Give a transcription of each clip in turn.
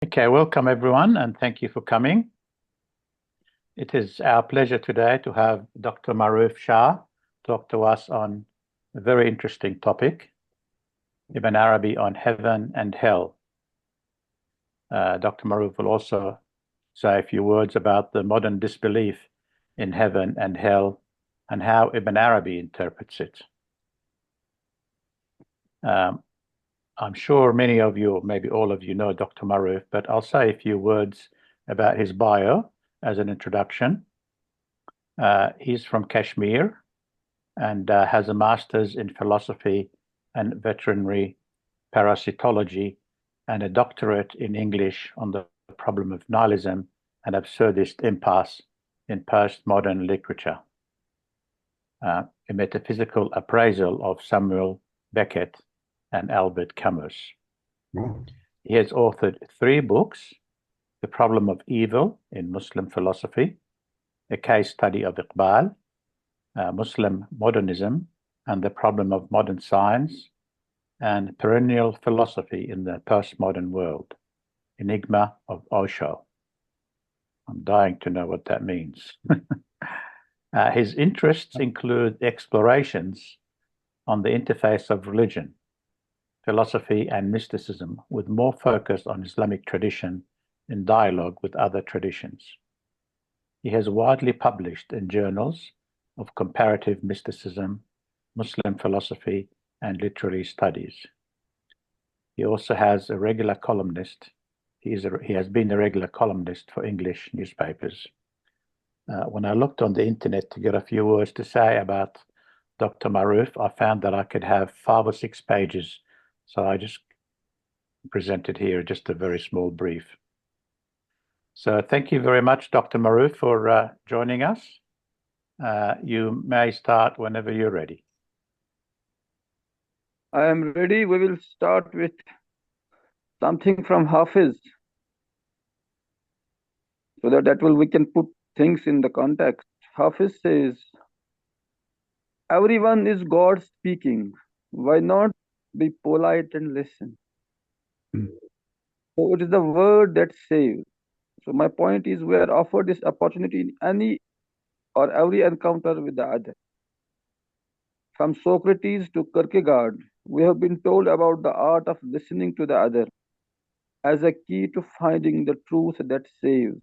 Okay, welcome everyone, and thank you for coming. It is our pleasure today to have Dr. Maroof Shah talk to us on a very interesting topic, Ibn Arabi on heaven and hell. Dr. Maroof will also say a few words about the modern disbelief in heaven and hell and how Ibn Arabi interprets it. I'm sure many of you, or maybe all of you, know Dr. Maroof, but I'll say a few words about his bio as an introduction. He's from Kashmir and has a master's in philosophy and veterinary parasitology and a doctorate in English on the problem of nihilism and absurdist impasse in postmodern literature. A metaphysical appraisal of Samuel Beckett and Albert Camus. He has authored 3 books: The Problem of Evil in Muslim Philosophy, A Case Study of Iqbal, Muslim Modernism and the Problem of Modern Science, and Perennial Philosophy in the Postmodern World, Enigma of Osho. I'm dying to know what that means. His interests include explorations on the interface of religion, philosophy and mysticism, with more focus on Islamic tradition in dialogue with other traditions. He has widely published in journals of comparative mysticism, Muslim philosophy, and literary studies. He also has a regular columnist. He has been a regular columnist for English newspapers. When I looked on the internet to get a few words to say about Dr. Maroof, I found that I could have 5 or 6 pages, so I just presented here just a very small brief. So thank you very much, Dr. Maroof, for joining us. You may start whenever you're ready. I am ready. We will start with something from Hafiz, so that we can put things in the context. Hafiz says, everyone is God speaking. Why not be polite and listen? So it is the word that saves. So my point is, we are offered this opportunity in any or every encounter with the other. From Socrates to Kierkegaard, we have been told about the art of listening to the other as a key to finding the truth that saves.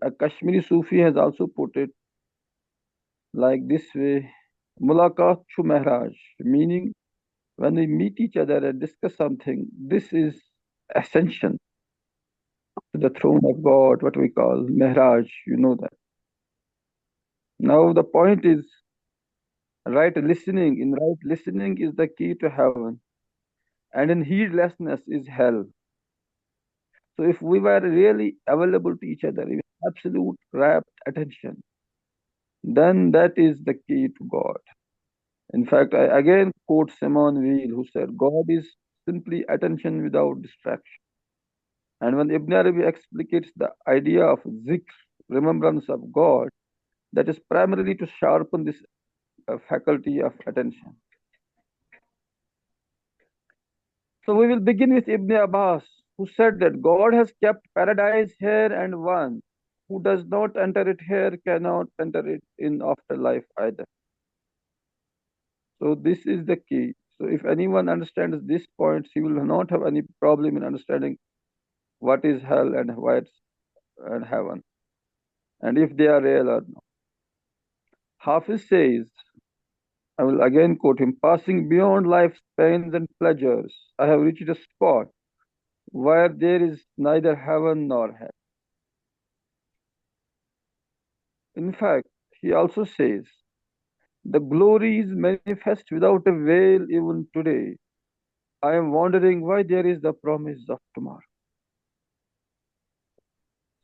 A Kashmiri Sufi has also put it like this way: Mulaqat chu Maharaj, meaning when we meet each other and discuss something, this is ascension to the throne of God, what we call Maharaj, you know that. Now the point is, right listening. In right listening is the key to heaven, and in heedlessness is hell. So if we were really available to each other with absolute rapt attention, then that is the key to God. In fact, I again quote Simone Weil, who said, God is simply attention without distraction. And when Ibn Arabi explicates the idea of zikr, remembrance of God, that is primarily to sharpen this faculty of attention. So we will begin with Ibn Abbas, who said that God has kept paradise here, and one who does not enter it here cannot enter it in afterlife either. So this is the key. So if anyone understands this point, he will not have any problem in understanding what is hell and and heaven, and if they are real or not. Hafiz says, I will again quote him, passing beyond life's pains and pleasures, I have reached a spot where there is neither heaven nor hell. In fact, he also says, the glory is manifest without a veil even today. I am wondering why there is the promise of tomorrow.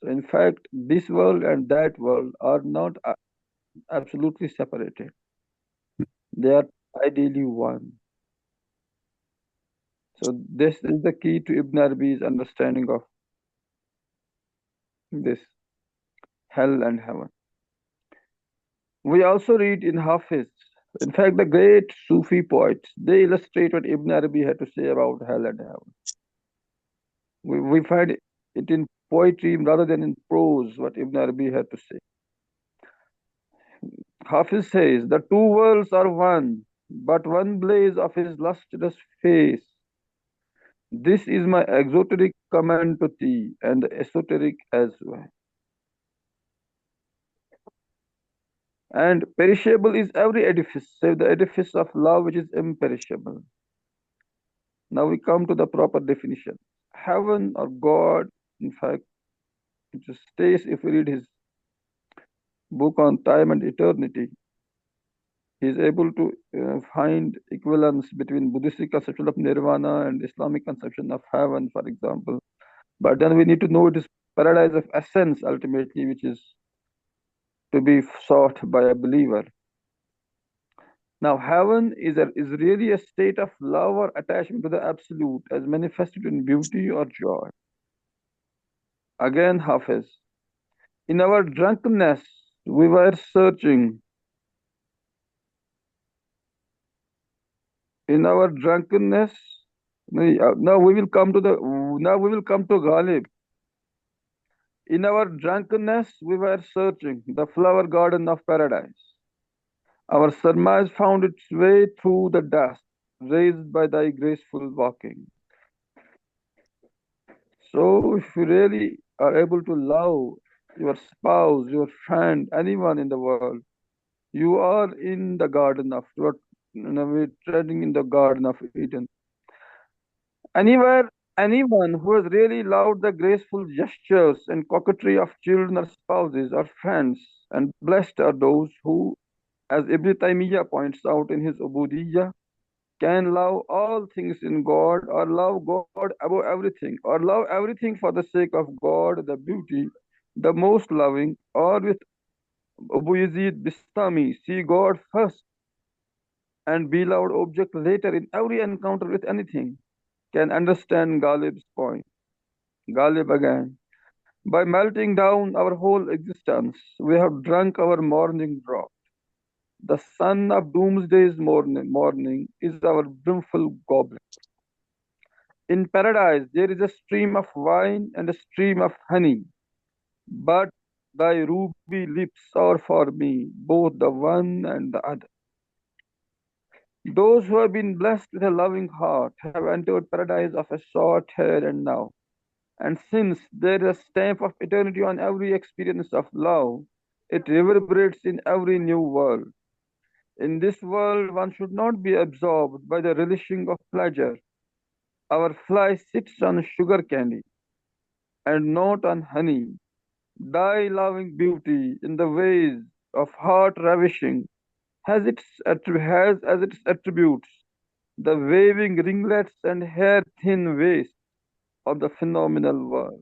So in fact, this world and that world are not absolutely separated. They are ideally one. So this is the key to Ibn Arabi's understanding of this hell and heaven. We also read in Hafiz, in fact, the great Sufi poets, they illustrate what Ibn Arabi had to say about hell and heaven. we find it in poetry rather than in prose, what Ibn Arabi had to say. Hafiz says, the two worlds are one, but one blaze of his lustrous face. This is my exoteric comment to thee, and esoteric as well. And perishable is every edifice, save the edifice of love which is imperishable. Now we come to the proper definition. Heaven or God, in fact, it just stays if we read his book on time and eternity, he is able to find equivalence between Buddhistic conception of nirvana and Islamic conception of heaven, for example. But then we need to know it is paradise of essence ultimately, which is to be sought by a believer. Now, heaven is really a state of love or attachment to the absolute as manifested in beauty or joy. Again, Hafiz, in our drunkenness, we were searching. In our drunkenness, now we will come to Ghalib. In our drunkenness, we were searching the flower garden of paradise. Our surmise found its way through the dust, raised by thy graceful walking. So, if you really are able to love your spouse, your friend, anyone in the world, you are in the garden of, you are treading in the garden of Eden. Anyone who has really loved the graceful gestures and coquetry of children or spouses or friends, and blessed are those who, as Ibn Taymiyyah points out in his Ubudiyya, can love all things in God, or love God above everything, or love everything for the sake of God, the beauty, the most loving, or with Abu Yazid Bistami, see God first and beloved object later in every encounter with anything, can understand Ghalib's point. Ghalib again. By melting down our whole existence, we have drunk our morning drop. The sun of doomsday's morning is our brimful goblet. In paradise, there is a stream of wine and a stream of honey, but thy ruby lips are for me, both the one and the other. Those who have been blessed with a loving heart have entered paradise of a sort here and now. And since there is a stamp of eternity on every experience of love, it reverberates in every new world. In this world, one should not be absorbed by the relishing of pleasure. Our fly sits on sugar candy and not on honey. Thy loving beauty in the ways of heart ravishing has as its attributes the waving ringlets and hair thin waist of the phenomenal world.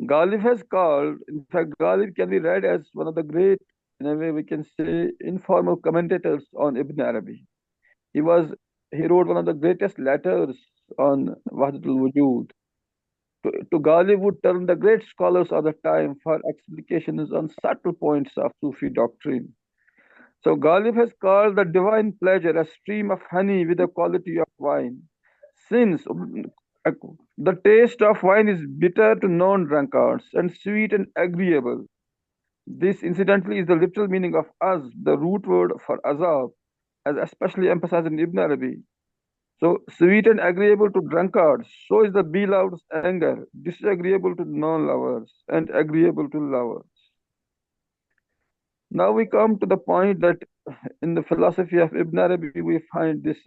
Ghalib has called, in fact, Ghalib can be read as one of the great, in a way we can say, informal commentators on Ibn Arabi. He wrote one of the greatest letters on Wahdatul Wujud. To Ghalib would turn the great scholars of the time for explications on subtle points of Sufi doctrine. So Ghalib has called the divine pleasure a stream of honey with the quality of wine. Since the taste of wine is bitter to non-drunkards and sweet and agreeable. This, incidentally, is the literal meaning of az, the root word for azab, as especially emphasized in Ibn Arabi. So, sweet and agreeable to drunkards, so is the beloved's anger, disagreeable to non-lovers and agreeable to lovers. Now we come to the point that in the philosophy of Ibn Arabi, we find this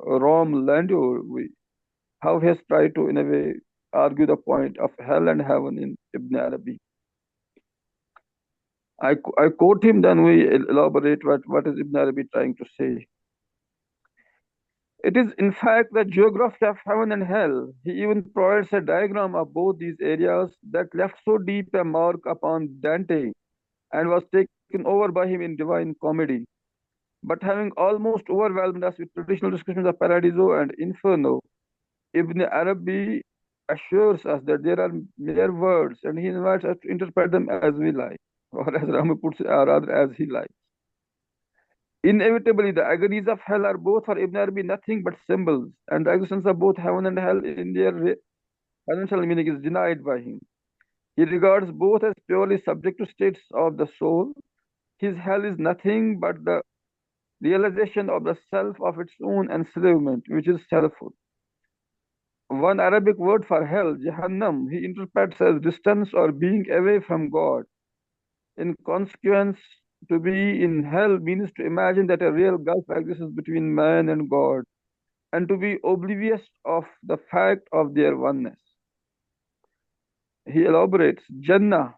Rom Landio, how he has tried to, in a way, argue the point of hell and heaven in Ibn Arabi. I quote him, then we elaborate what is Ibn Arabi trying to say. It is, in fact, the geography of heaven and hell. He even provides a diagram of both these areas that left so deep a mark upon Dante and was taken over by him in Divine Comedy. But having almost overwhelmed us with traditional descriptions of Paradiso and Inferno, Ibn Arabi assures us that there are mere words and he invites us to interpret them as we like, or as Rama puts it, or rather as he likes. Inevitably, the agonies of hell are both for Ibn Arabi nothing but symbols, and the existence of both heaven and hell in their essential meaning is denied by him. He regards both as purely subjective states of the soul. His hell is nothing but the realization of the self of its own enslavement, which is selfhood. One Arabic word for hell, Jahannam, he interprets as distance or being away from God. In consequence, to be in hell means to imagine that a real gulf exists between man and God, and to be oblivious of the fact of their oneness. He elaborates, Jannah,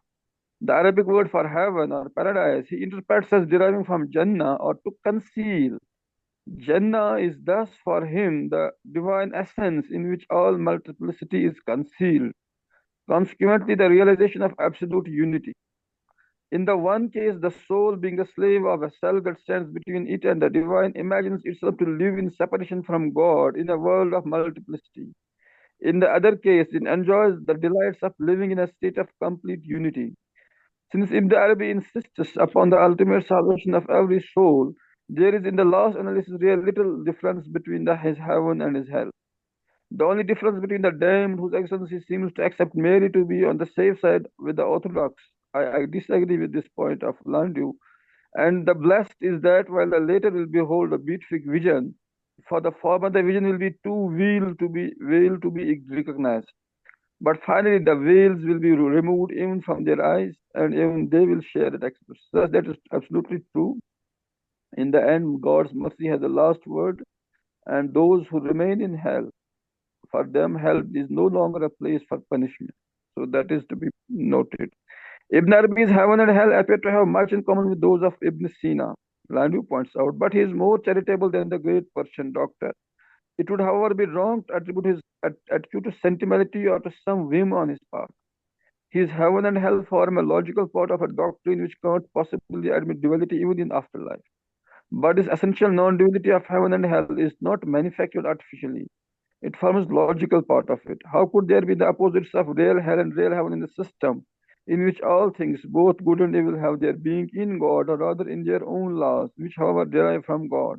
the Arabic word for heaven or paradise, he interprets as deriving from Jannah or to conceal. Jannah is thus for him the divine essence in which all multiplicity is concealed, consequently, the realization of absolute unity. In the one case, the soul, being a slave of a self that stands between it and the divine, imagines itself to live in separation from God in a world of multiplicity. In the other case, it enjoys the delights of living in a state of complete unity. Since Ibn Arabi insists upon the ultimate salvation of every soul, there is in the last analysis real little difference between his heaven and his hell. The only difference between the damned, whose excellency seems to accept Mary to be on the safe side with the orthodox, I disagree with this point of Landau, and the blessed is that while the latter will behold a beatific vision, for the former the vision will be too veiled to be recognized. But finally, the veils will be removed even from their eyes, and even they will share that experience. Thus, that is absolutely true. In the end, God's mercy has the last word, and those who remain in hell, for them, hell is no longer a place for punishment. So that is to be noted. Ibn Arabi's heaven and hell appear to have much in common with those of Ibn Sina, Landau points out, but he is more charitable than the great Persian doctor. It would, however, be wrong to attribute his attitude to sentimentality or to some whim on his part. His heaven and hell form a logical part of a doctrine which cannot possibly admit duality even in afterlife. But this essential non-duality of heaven and hell is not manufactured artificially. It forms logical part of it. How could there be the opposites of real hell and real heaven in the system, in which all things, both good and evil, have their being in God, or rather in their own laws, which however derive from God?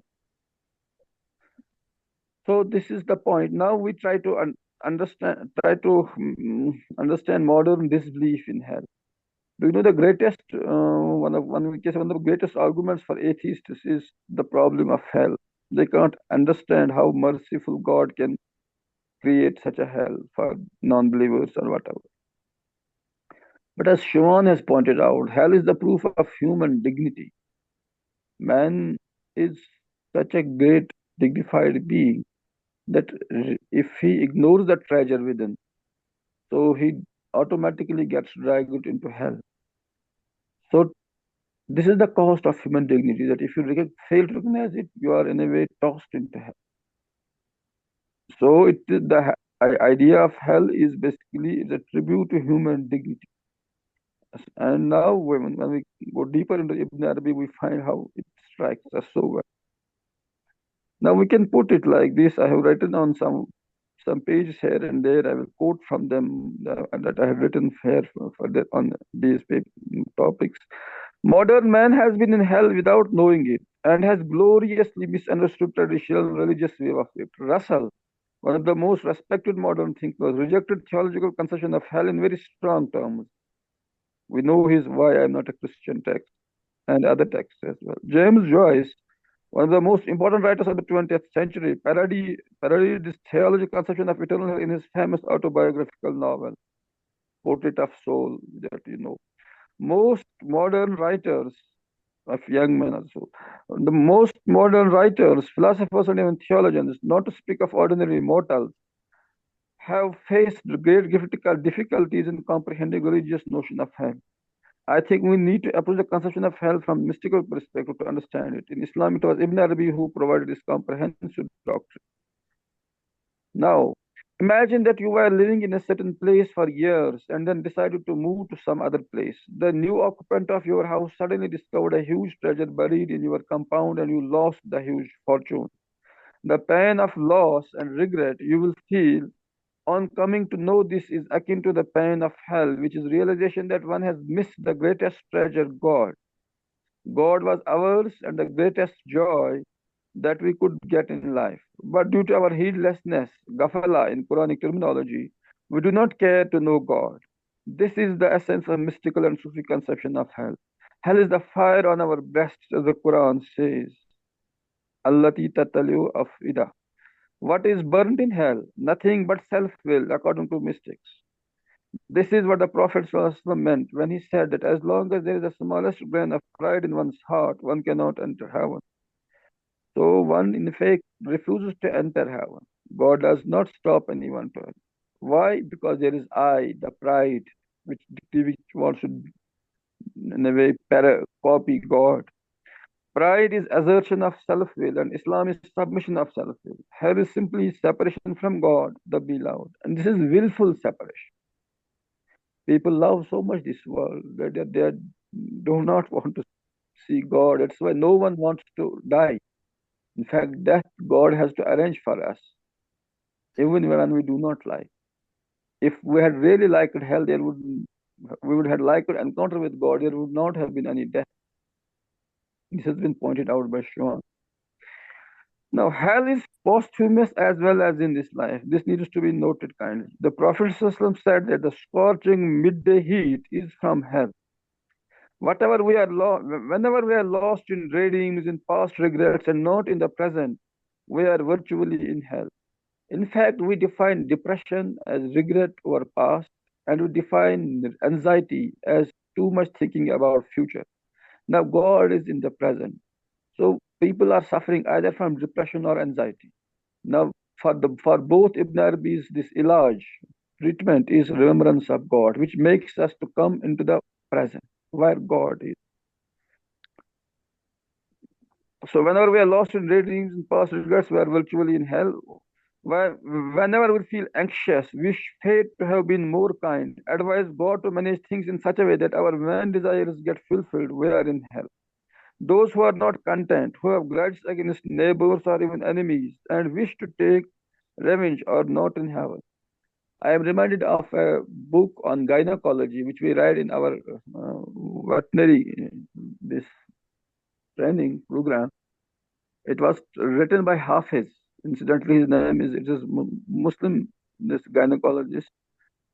So this is the point. Now we try to understand modern disbelief in hell. Do you know the greatest one of the greatest arguments for atheists is the problem of hell. They can't understand how merciful God can create such a hell for non-believers or whatever. But as Sean has pointed out, hell is the proof of human dignity. Man is such a great, dignified being that if he ignores the treasure within, so he automatically gets dragged into hell. So this is the cost of human dignity, that if you fail to recognize it, you are in a way tossed into hell. So the idea of hell is basically a tribute to human dignity. And now when we go deeper into Ibn Arabi, we find how it strikes us so well. Now we can put it like this. I have written on some pages here and there. I will quote from them that I have written here on these topics. Modern man has been in hell without knowing it and has gloriously misunderstood traditional religious view of it. Russell, one of the most respected modern thinkers, rejected theological conception of hell in very strong terms. We know his Why I'm Not a Christian text and other texts as well. James Joyce, one of the most important writers of the 20th century, parodied this theological conception of eternal hell in his famous autobiographical novel, Portrait of Soul, that you know. Most modern writers of young men also, the most modern writers, philosophers, and even theologians, not to speak of ordinary mortals, have faced great difficulties in comprehending religious notion of hell. I think we need to approach the conception of hell from mystical perspective to understand it. In Islam, it was Ibn Arabi who provided this comprehensive doctrine. Now, imagine that you were living in a certain place for years and then decided to move to some other place. The new occupant of your house suddenly discovered a huge treasure buried in your compound and you lost the huge fortune. The pain of loss and regret you will feel on coming to know this is akin to the pain of hell, which is realization that one has missed the greatest treasure, God. God was ours and the greatest joy that we could get in life. But due to our heedlessness, ghafala in Quranic terminology, we do not care to know God. This is the essence of mystical and Sufi conception of hell. Hell is the fire on our breasts, as the Quran says. Allati tataliu afida. What is burnt in hell? Nothing but self-will, according to mystics. This is what the Prophet ﷺ meant when he said that as long as there is the smallest grain of pride in one's heart, one cannot enter heaven. So one, in fact, refuses to enter heaven. God does not stop anyone to enter. Why? Because there is I, the pride, which wants to, in a way, copy God. Pride is assertion of self-will, and Islam is submission of self-will. Hell is simply separation from God, the beloved, and this is willful separation. People love so much this world that they do not want to see God. That's why no one wants to die. In fact, death God has to arrange for us, even when we do not like. If we had really liked hell, we would have liked an encounter with God. There would not have been any death. This has been pointed out by Sean. Now, hell is posthumous as well as in this life. This needs to be noted kindly. The Prophet ﷺ said that the scorching midday heat is from hell. Whenever we are lost in dreams, in past regrets, and not in the present, we are virtually in hell. In fact, we define depression as regret over past, and we define anxiety as too much thinking about future. Now, God is in the present. So people are suffering either from depression or anxiety. Now, for both Ibn Arabi's, this ilaj, treatment is remembrance of God, which makes us to come into the present, where God is. So whenever we are lost in daydreams and past regrets, we are virtually in hell. Whenever we feel anxious, wish fate to have been more kind, advise God to manage things in such a way that our vain desires get fulfilled, we are in hell. Those who are not content, who have grudges against neighbors or even enemies, and wish to take revenge, are not in heaven. I am reminded of a book on gynecology, which we read in our veterinary this training program. It was written by Hafiz. Incidentally, his name is it is Muslim. This gynecologist.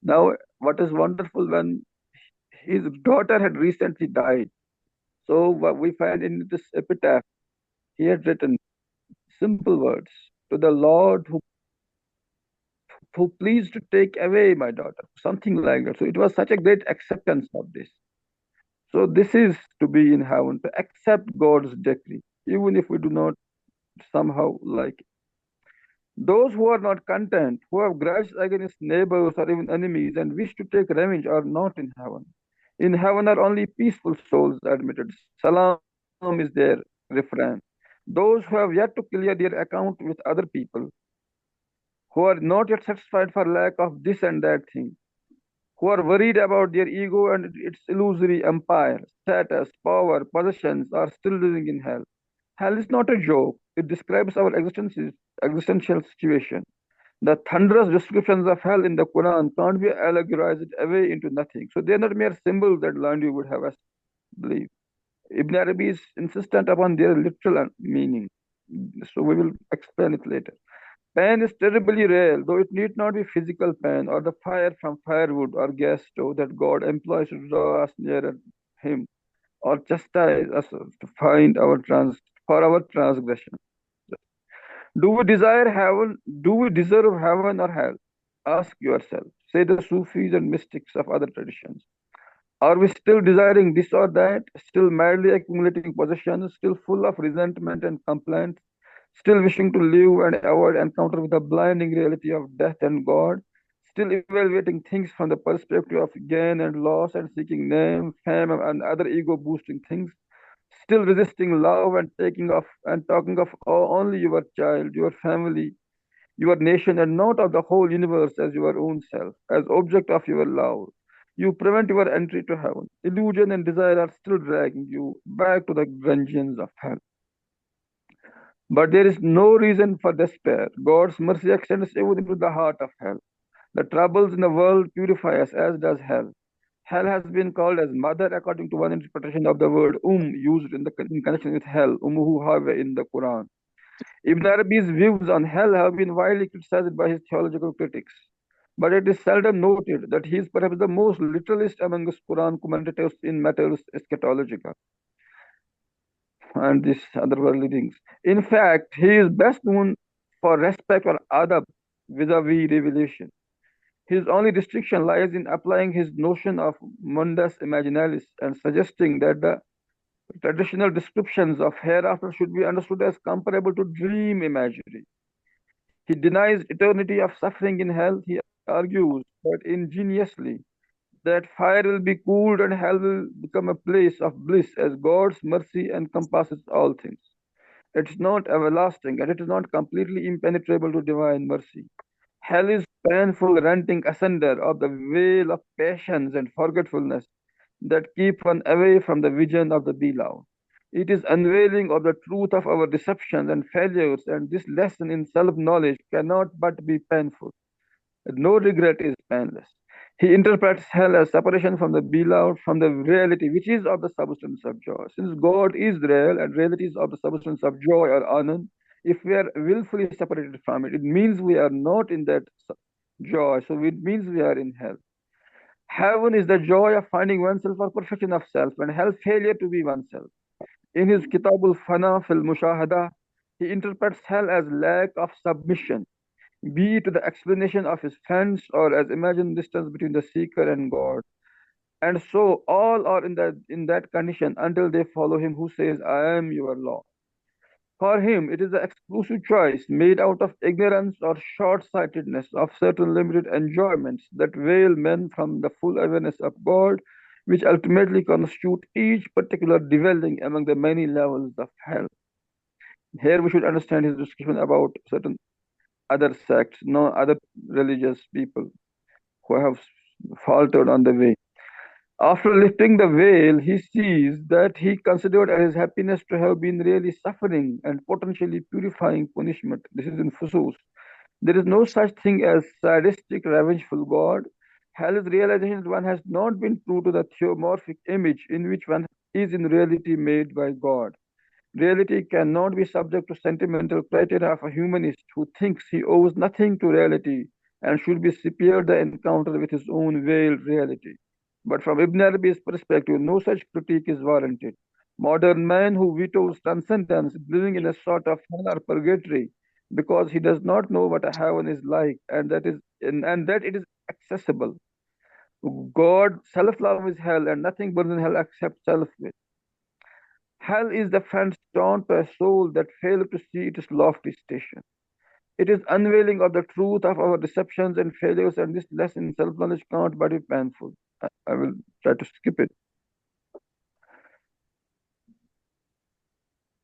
Now, what is wonderful when his daughter had recently died. So what we find in this epitaph, he had written simple words to the Lord who pleased to take away my daughter, something like that. So it was such a great acceptance of this. So this is to be in heaven, to accept God's decree, even if we do not somehow like it. Those who are not content, who have grudges against neighbors or even enemies and wish to take revenge are not in heaven. In heaven are only peaceful souls admitted. Salam is their refrain. Those who have yet to clear their account with other people, who are not yet satisfied for lack of this and that thing, who are worried about their ego and its illusory empire, status, power, possessions, are still living in hell. Hell is not a joke. It describes our existential situation. The thunderous descriptions of hell in the Quran can't be allegorized away into nothing. So they are not mere symbols that land you would have us believe. Ibn Arabi is insistent upon their literal meaning. So we will explain it later. Pain is terribly real, though it need not be physical pain or the fire from firewood or gas stove that God employs to draw us nearer Him or chastise us to find for our transgression. Do we desire heaven? Do we deserve heaven or hell? Ask yourself. Say the Sufis and mystics of other traditions. Are we still desiring this or that? Still madly accumulating possessions? Still full of resentment and complaints? Still wishing to live and avoid encounter with the blinding reality of death and God? Still evaluating things from the perspective of gain and loss and seeking name, fame, and other ego boosting things? Still resisting love and taking of and talking of only your child, your family, your nation, and not of the whole universe as your own self, as object of your love. You prevent your entry to heaven. Illusion and desire are still dragging you back to the dungeons of hell. But there is no reason for despair. God's mercy extends even into the heart of hell. The troubles in the world purify us, as does hell. Hell has been called as mother according to one interpretation of the word used in connection with hell, however, in the Quran. Ibn Arabi's views on hell have been widely criticized by his theological critics, but it is seldom noted that he is perhaps the most literalist among his Quran commentators in matters eschatological and these otherworldly things. In fact, he is best known for respect or adab vis-a-vis revelation. His only restriction lies in applying his notion of mundus imaginalis and suggesting that the traditional descriptions of hereafter should be understood as comparable to dream imagery. He denies eternity of suffering in hell. He argues, but ingeniously, that fire will be cooled and hell will become a place of bliss as God's mercy encompasses all things. It's not everlasting and it is not completely impenetrable to divine mercy. Hell is painful rending asunder of the veil of passions and forgetfulness that keep one away from the vision of the beloved. It is unveiling of the truth of our deceptions and failures, and this lesson in self-knowledge cannot but be painful. No regret is painless. He interprets hell as separation from the beloved, from the reality which is of the substance of joy. Since God is real and reality is of the substance of joy or anand, if we are willfully separated from it, it means we are not in that joy. So it means we are in hell. Heaven is the joy of finding oneself or perfection of self, and hell failure to be oneself. In his Kitabul Fana fil Mushahada, he interprets hell as lack of submission, be it to the explanation of his friends or as imagined distance between the seeker and God. And so all are in that condition until they follow him who says, I am your law. For him, it is the exclusive choice made out of ignorance or short-sightedness of certain limited enjoyments that veil men from the full awareness of God, which ultimately constitute each particular dwelling among the many levels of hell. Here we should understand his discussion about certain other sects, no other religious people who have faltered on the way. After lifting the veil, he sees that he considered his happiness to have been really suffering and potentially purifying punishment. This is in Fusus. There is no such thing as sadistic, revengeful God. Hell is realization that one has not been true to the theomorphic image in which one is in reality made by God. Reality cannot be subject to sentimental criteria of a humanist who thinks he owes nothing to reality and should be spared the encounter with his own veiled reality. But from Ibn Arabi's perspective, no such critique is warranted. Modern man who vetoes transcendence, living in a sort of hell or purgatory, because he does not know what a heaven is like, and that it is accessible. God, self-love is hell, and nothing burns in hell except self-will. Hell is the friend torn to a soul that failed to see its lofty station. It is unveiling of the truth of our deceptions and failures, and this lesson in self-knowledge can't but be painful. I will try to skip it.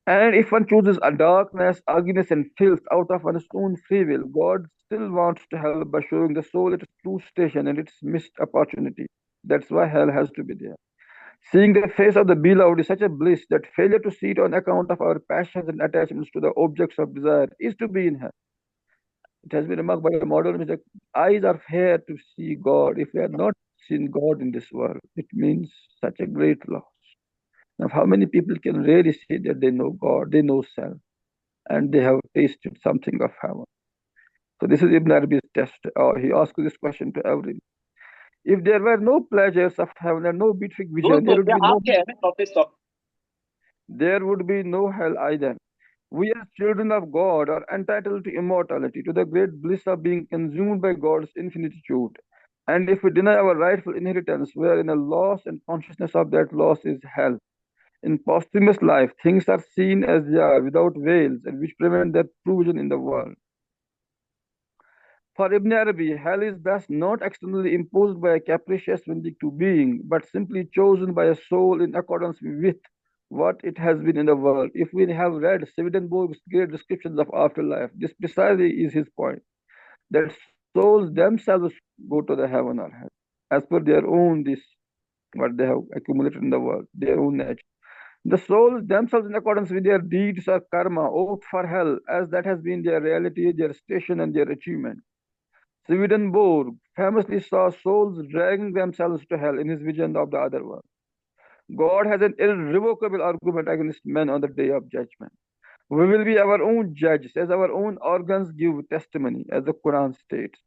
And if one chooses a darkness, ugliness, and filth out of one's own free will, God still wants to help by showing the soul its true station and its missed opportunity. That's why hell has to be there. Seeing the face of the beloved is such a bliss that failure to see it on account of our passions and attachments to the objects of desire is to be in hell. It has been remarked by the modernists that eyes are fair to see God. If we have not seen God in this world, it means such a great loss. Now, how many people can really say that they know God, they know self, and they have tasted something of heaven? So this is Ibn Arabi's test. He asked this question to everyone. If there were no pleasures of heaven and no beatific vision, there would be no hell either. We as children of God are entitled to immortality, to the great bliss of being consumed by God's infinitude. And if we deny our rightful inheritance, we are in a loss, and consciousness of that loss is hell. In posthumous life, things are seen as they are, without veils, and which prevent their true vision in the world. For Ibn Arabi, hell is thus not externally imposed by a capricious vindictive being, but simply chosen by a soul in accordance with what it has been in the world. If we have read Swedenborg's great descriptions of afterlife, this precisely is his point, that souls themselves go to the heaven or hell, as per their own what they have accumulated in the world, their own nature. The souls themselves, in accordance with their deeds or karma, opt for hell, as that has been their reality, their station, and their achievement. Swedenborg famously saw souls dragging themselves to hell in his vision of the other world. God has an irrevocable argument against men on the day of judgment. We will be our own judges, as our own organs give testimony, as the Quran states.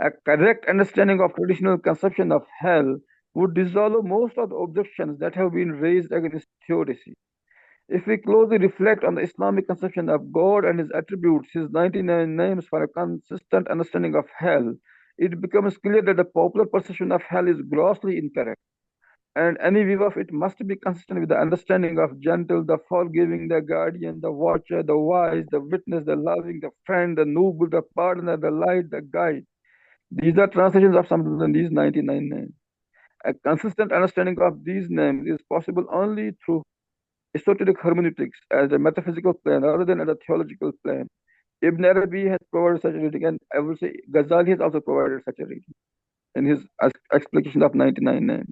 A correct understanding of traditional conception of hell would dissolve most of the objections that have been raised against theodicy. If we closely reflect on the Islamic conception of God and his attributes, his 99 names for a consistent understanding of hell, it becomes clear that the popular perception of hell is grossly incorrect, and any view of it must be consistent with the understanding of gentle, the forgiving, the guardian, the watcher, the wise, the witness, the loving, the friend, the noble, the pardoner, the light, the guide. These are translations of some of these 99 names. A consistent understanding of these names is possible only through esoteric hermeneutics as a metaphysical plane rather than as a theological plane. Ibn Arabi has provided such a reading, and I will say Ghazali has also provided such a reading in his explication of 99 names.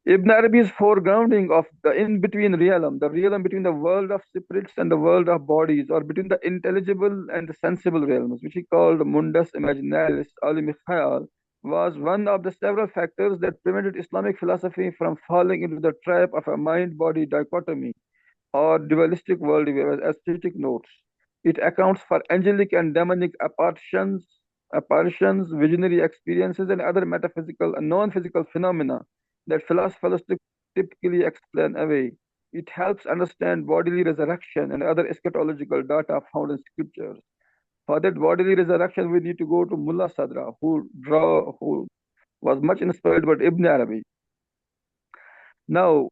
Ibn Arabi's foregrounding of the in-between realm, the realm between the world of spirits and the world of bodies, or between the intelligible and the sensible realms, which he called mundus imaginaris, alim khayal, was one of the several factors that prevented Islamic philosophy from falling into the trap of a mind-body dichotomy or dualistic worldview, as aesthetic notes. It accounts for angelic and demonic apparitions, visionary experiences, and other metaphysical and non-physical phenomena that philosophers typically explain away. It helps understand bodily resurrection and other eschatological data found in scriptures. For that bodily resurrection, we need to go to Mullah Sadra, who was much inspired by Ibn Arabi. Now,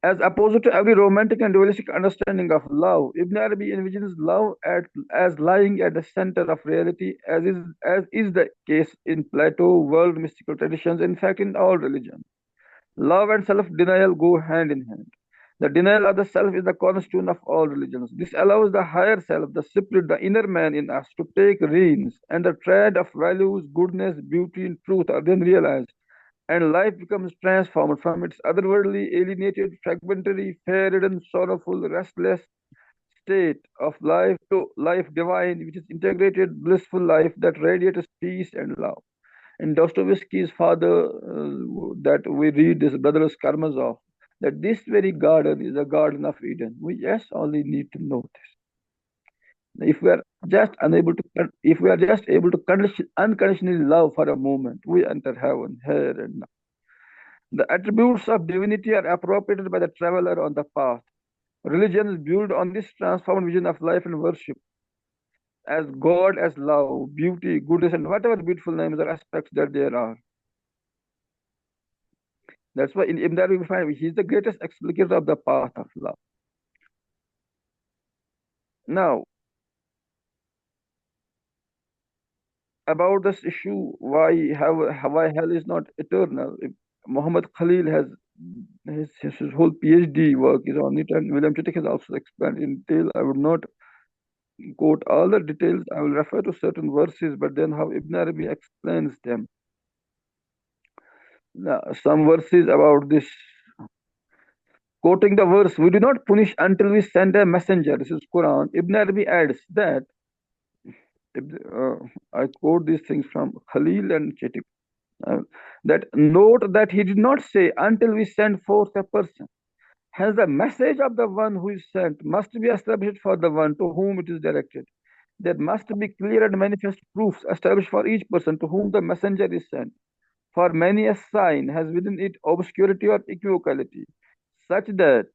as opposed to every romantic and dualistic understanding of love, Ibn Arabi envisions love as lying at the center of reality, as is the case in Plato, world mystical traditions, in fact, in all religions. Love and self-denial go hand in hand. The denial of the self is the cornerstone of all religions. This allows the higher self, the spirit, the inner man in us, to take reins, and the tread of values, goodness, beauty, and truth are then realized, and life becomes transformed from its otherworldly, alienated, fragmentary, fear-ridden, sorrowful, restless state of life to life divine, which is integrated, blissful life that radiates peace and love. In Dostoevsky's father, that we read this Brothers Karamazov, that this very garden is a garden of Eden. We just only need to know this. If we are just able to unconditionally love for a moment, we enter heaven here and now. The attributes of divinity are appropriated by the traveler on the path. Religion is built on this transformed vision of life and worship as God, as love, beauty, goodness, and whatever beautiful names or aspects that there are. That's why in Ibn Arabi we find he is the greatest explicator of the path of love. Now, about this issue, why hell is not eternal. Muhammad Khalil has his whole PhD work is on it, and William Chittick has also explained in detail. I would not quote all the details. I will refer to certain verses, but then how Ibn Arabi explains them. Now, some verses about this. Quoting the verse, we do not punish until we send a messenger. This is Quran. Ibn Arabi adds that, I quote these things from Khalil and Chittick, that note that he did not say until we send forth a person. Hence, the message of the one who is sent must be established for the one to whom it is directed. There must be clear and manifest proofs established for each person to whom the messenger is sent. For many a sign has within it obscurity or equivocality, such that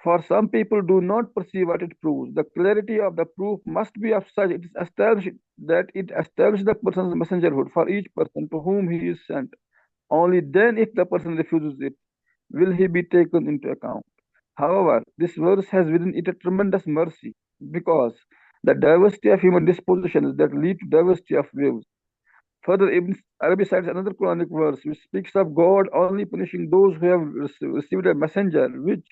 for some people do not perceive what it proves. The clarity of the proof must be of such it is established that it establishes the person's messengerhood for each person to whom he is sent. Only then, if the person refuses it, will he be taken into account. However, this verse has within it a tremendous mercy, because the diversity of human dispositions that lead to diversity of views. Further, Ibn Arabi cites another Quranic verse which speaks of God only punishing those who have received a messenger, which,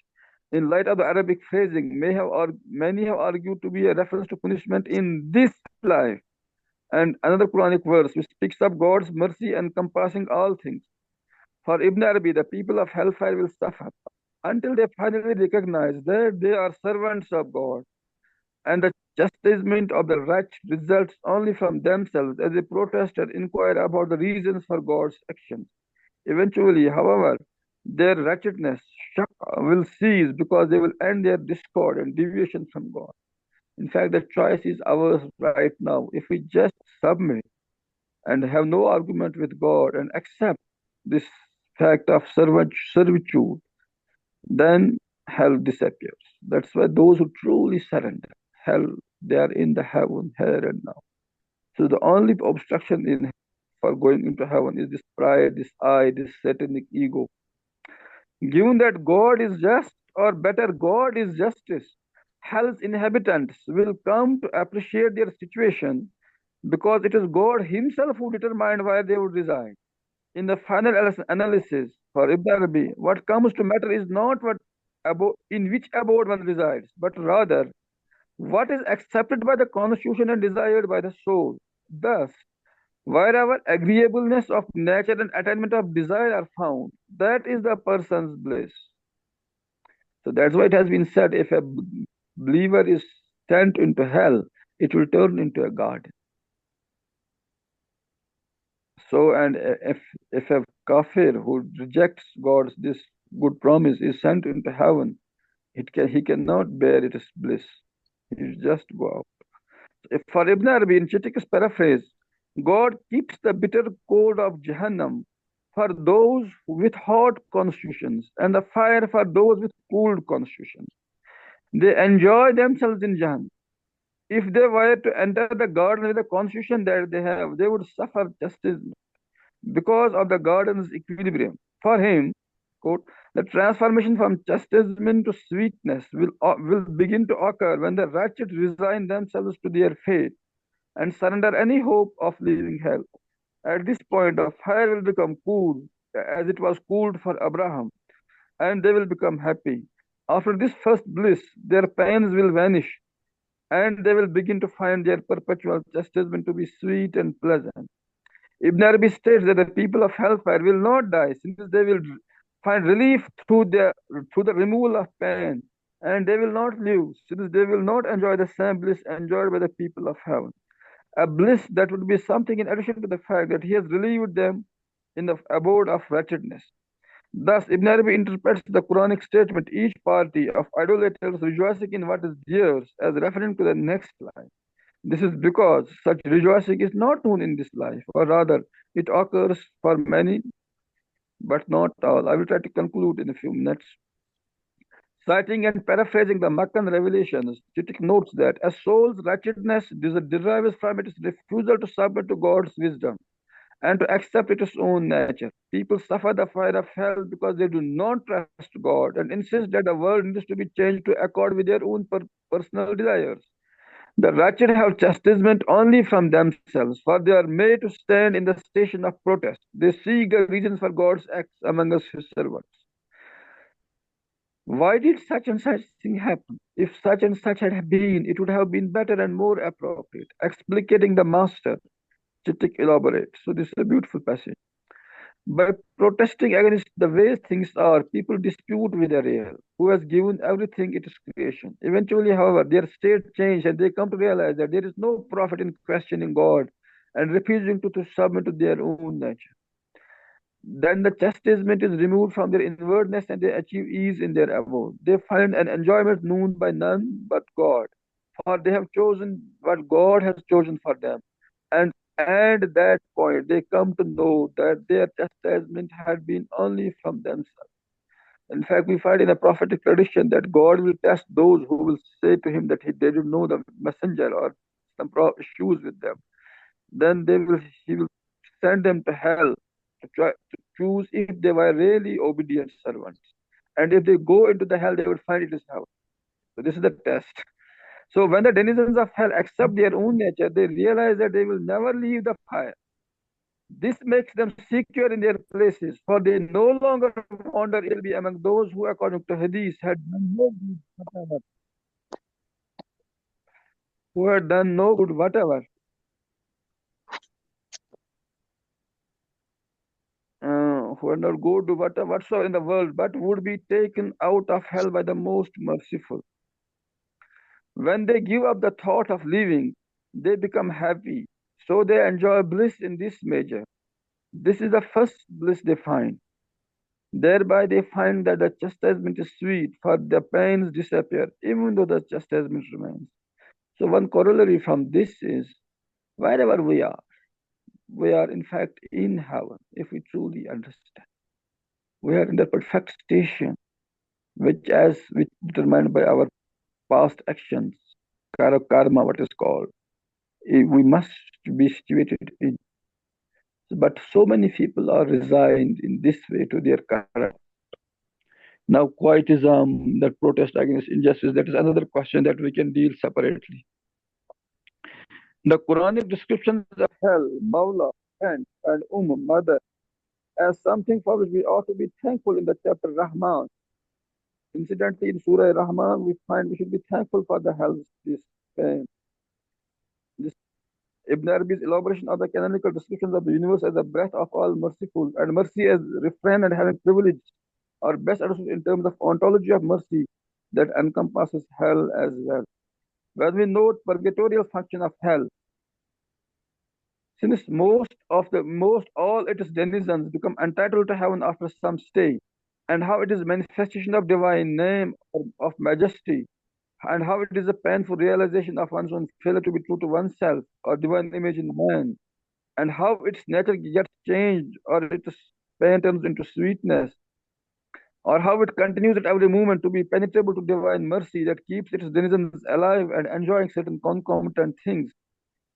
in light of the Arabic phrasing, many have argued to be a reference to punishment in this life. And another Quranic verse which speaks of God's mercy encompassing all things. For Ibn Arabi, the people of hellfire will suffer until they finally recognize that they are servants of God, and the chastisement of the wretched results only from themselves as they protest and inquire about the reasons for God's actions. Eventually, however, their wretchedness shock will cease because they will end their discord and deviation from God. In fact, the choice is ours right now. If we just submit and have no argument with God and accept this fact of servitude, then hell disappears. That's why those who truly surrender, hell, they are in the heaven here and now. So the only obstruction in for going into heaven is this pride, this I, this satanic ego. Given that God is just, or better, God is justice, hell's inhabitants will come to appreciate their situation because it is God Himself who determined where they would reside. In the final analysis for Ibn Arabi, what comes to matter is not in which abode one resides, but rather what is accepted by the constitution and desired by the soul. Thus, wherever agreeableness of nature and attainment of desire are found, that is the person's bliss. So that's why it has been said, if a believer is sent into hell, it will turn into a garden. So, and if a kafir who rejects God's this good promise is sent into heaven, he cannot bear its bliss. He just go out. If for Ibn Arabi, in Chitik's paraphrase, God keeps the bitter cold of Jahannam for those with hot constitutions and the fire for those with cooled constitutions. They enjoy themselves in Jahannam. If they were to enter the garden with the constitution that they have, they would suffer justice because of the garden's equilibrium. For him, quote, the transformation from chastisement to sweetness will begin to occur when the wretched resign themselves to their fate and surrender any hope of leaving hell. At this point, the fire will become cool, as it was cooled for Abraham, and they will become happy. After this first bliss, their pains will vanish, and they will begin to find their perpetual chastisement to be sweet and pleasant. Ibn Arabi states that the people of hellfire will not die, since they will find relief through the removal of pain, and they will not live, since they will not enjoy the same bliss enjoyed by the people of heaven. A bliss that would be something in addition to the fact that he has relieved them in the abode of wretchedness. Thus, Ibn Arabi interprets the Quranic statement, each party of idolaters rejoicing in what is theirs, as referring to the next life. This is because such rejoicing is not known in this life, or rather, it occurs for many, but not all. I will try to conclude in a few minutes. Citing and paraphrasing the Meccan revelations, Chitik notes that a soul's wretchedness derives from its refusal to submit to God's wisdom and to accept its own nature. People suffer the fire of hell because they do not trust God and insist that the world needs to be changed to accord with their own personal desires. The wretched have chastisement only from themselves, for they are made to stand in the station of protest. They seek the reasons for God's acts among us, His servants. Why did such and such thing happen? If such and such had been, it would have been better and more appropriate. Explicating the master, Chitik elaborates. So this is a beautiful passage. By protesting against the way things are, people dispute with the real, who has given everything its creation. Eventually, however, their state changes and they come to realize that there is no profit in questioning God and refusing to submit to their own nature. Then the chastisement is removed from their inwardness and they achieve ease in their abode. They find an enjoyment known by none but God, for they have chosen what God has chosen for them. And at that point, they come to know that their chastisement had been only from themselves. In fact, we find in a prophetic tradition that God will test those who will say to him that they didn't know the messenger or some issues with them. Then he will send them to hell to choose if they were really obedient servants. And if they go into the hell, they would find it is hell. So this is the test. So when the denizens of hell accept their own nature, they realize that they will never leave the fire. This makes them secure in their places, for they no longer wander ill be among those who, according to Hadith, had done no good whatever. Who had done no good whatever. Who had not go to whatsoever in the world, but would be taken out of hell by the most merciful. When they give up the thought of living, they become happy. So they enjoy bliss in this measure. This is the first bliss they find. Thereby they find that the chastisement is sweet, for the pains disappear, even though the chastisement remains. So one corollary from this is, wherever we are in fact in heaven, if we truly understand. We are in the perfect station, which determined by our past actions, karma, what is called. We must be situated in. But so many people are resigned in this way to their current. Now, quietism, that protest against injustice, that is another question that we can deal separately. The Quranic descriptions of hell, Mawla, and mother, as something for which we ought to be thankful in the chapter Rahman. Incidentally, in Surah Rahman, we find we should be thankful for the hell, this pain. This Ibn Arabi's elaboration of the canonical descriptions of the universe as the breath of all merciful, and mercy as refrain and having privilege, are best understood in terms of ontology of mercy that encompasses hell as well. When we note purgatorial function of hell, since most all its denizens become entitled to heaven after some stay, and how it is manifestation of divine name of majesty, and how it is a painful realization of one's own failure to be true to oneself or divine image in man, and how its nature gets changed or its pain turns into sweetness, or how it continues at every moment to be penetrable to divine mercy that keeps its denizens alive and enjoying certain concomitant things,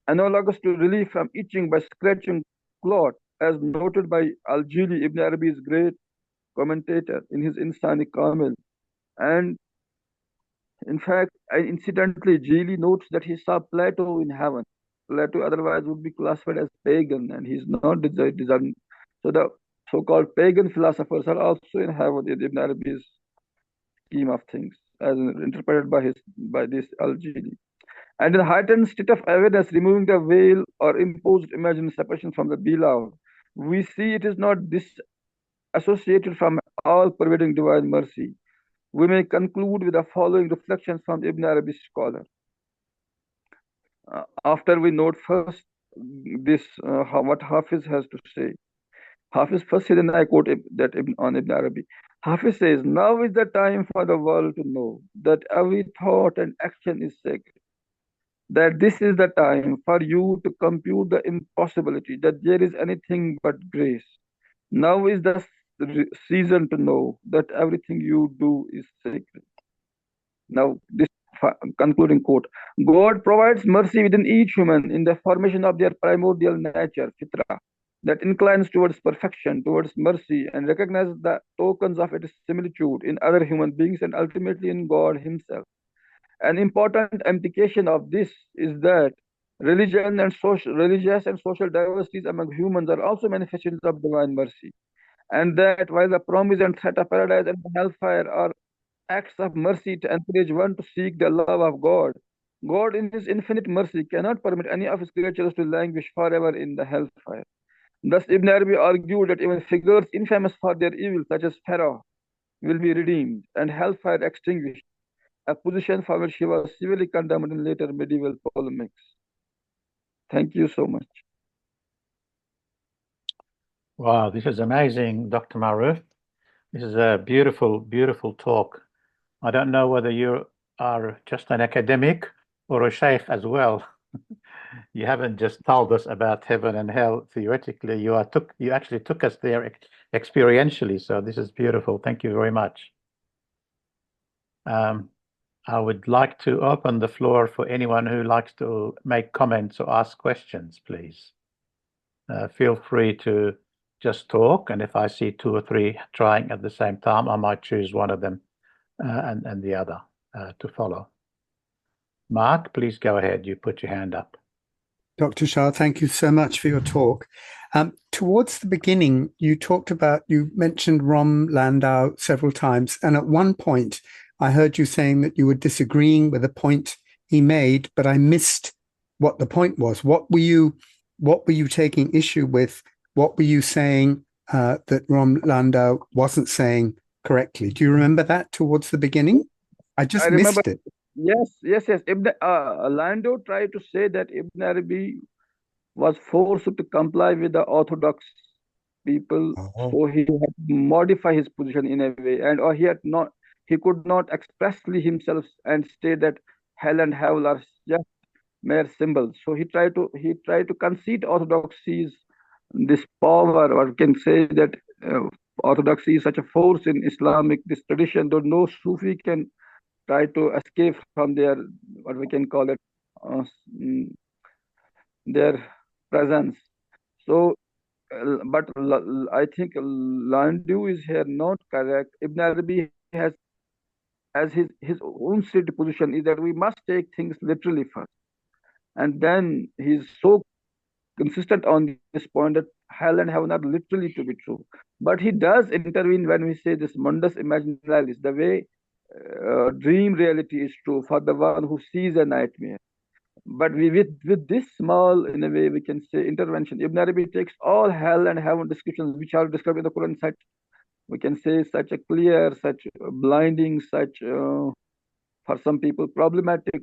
analogous to relief from itching by scratching cloth, as noted by Al-Jili, Ibn Arabi's great commentator, in his Insani Kamil. And in fact, incidentally, Jili notes that he saw Plato in heaven. Plato otherwise would be classified as pagan, and he's not deserving. So the so-called pagan philosophers are also in heaven in Ibn Arabi's scheme of things, as interpreted by this Al-Jili. And in a heightened state of awareness, removing the veil or imposed imagined separation from the beloved, we see it is not disassociated from all-pervading divine mercy. We may conclude with the following reflections from Ibn Arabi's scholar. After we note first this, what Hafiz has to say. Hafiz first said, and I quote on Ibn Arabi. Hafiz says, now is the time for the world to know that every thought and action is sacred. That this is the time for you to compute the impossibility, that there is anything but grace. Now is the season to know that everything you do is sacred. Now, this concluding quote, God provides mercy within each human in the formation of their primordial nature, fitra, that inclines towards perfection, towards mercy, and recognizes the tokens of its similitude in other human beings and ultimately in God himself. An important implication of this is that religious and social diversities among humans are also manifestations of divine mercy, and that while the promise and threat of paradise and hellfire are acts of mercy to encourage one to seek the love of God, God in his infinite mercy cannot permit any of his creatures to languish forever in the hellfire. Thus Ibn Arabi argued that even figures infamous for their evil, such as Pharaoh, will be redeemed and hellfire extinguished, a position for which he was severely condemned in later medieval polemics. Thank you so much. Wow, this is amazing, Dr. Maroof. This is a beautiful, beautiful talk. I don't know whether you are just an academic or a sheikh as well. You haven't just told us about heaven and hell theoretically. You actually took us there experientially. So this is beautiful. Thank you very much. I would like to open the floor for anyone who likes to make comments or ask questions, please. Feel free to just talk, and if I see two or three trying at the same time, I might choose one of them and the other to follow. Mark, please go ahead. You put your hand up. Dr. Shah, thank you so much for your talk. Towards the beginning, you mentioned Rom Landau several times, and at one point, I heard you saying that you were disagreeing with a point he made, but I missed what the point was. What were you taking issue with? What were you saying that Rom Landau wasn't saying correctly? Do you remember that towards the beginning? I missed it. Yes. Lando tried to say that Ibn Arabi was forced to comply with the orthodox people, Oh, so he had to modify his position in a way, and or he could not expressly himself and state that hell and heaven are just mere symbols. So he tried to concede orthodoxy's this power, or can say that uh, orthodoxy is such a force in Islamic this tradition, though no Sufi can try to escape from their, what we can call it, uh, mm, their presence. So, but I think Landu is here not correct. Ibn Arabi has as his own stated position is that we must take things literally first, and then he's so consistent on this point that hell and heaven are literally to be true. But he does intervene when we say this mundus imaginalis, the way dream reality is true for the one who sees a nightmare. But with this small, in a way, we can say intervention, Ibn Arabi takes all hell and heaven descriptions which are described in the Quran, such we can say such a clear, such blinding, such for some people problematic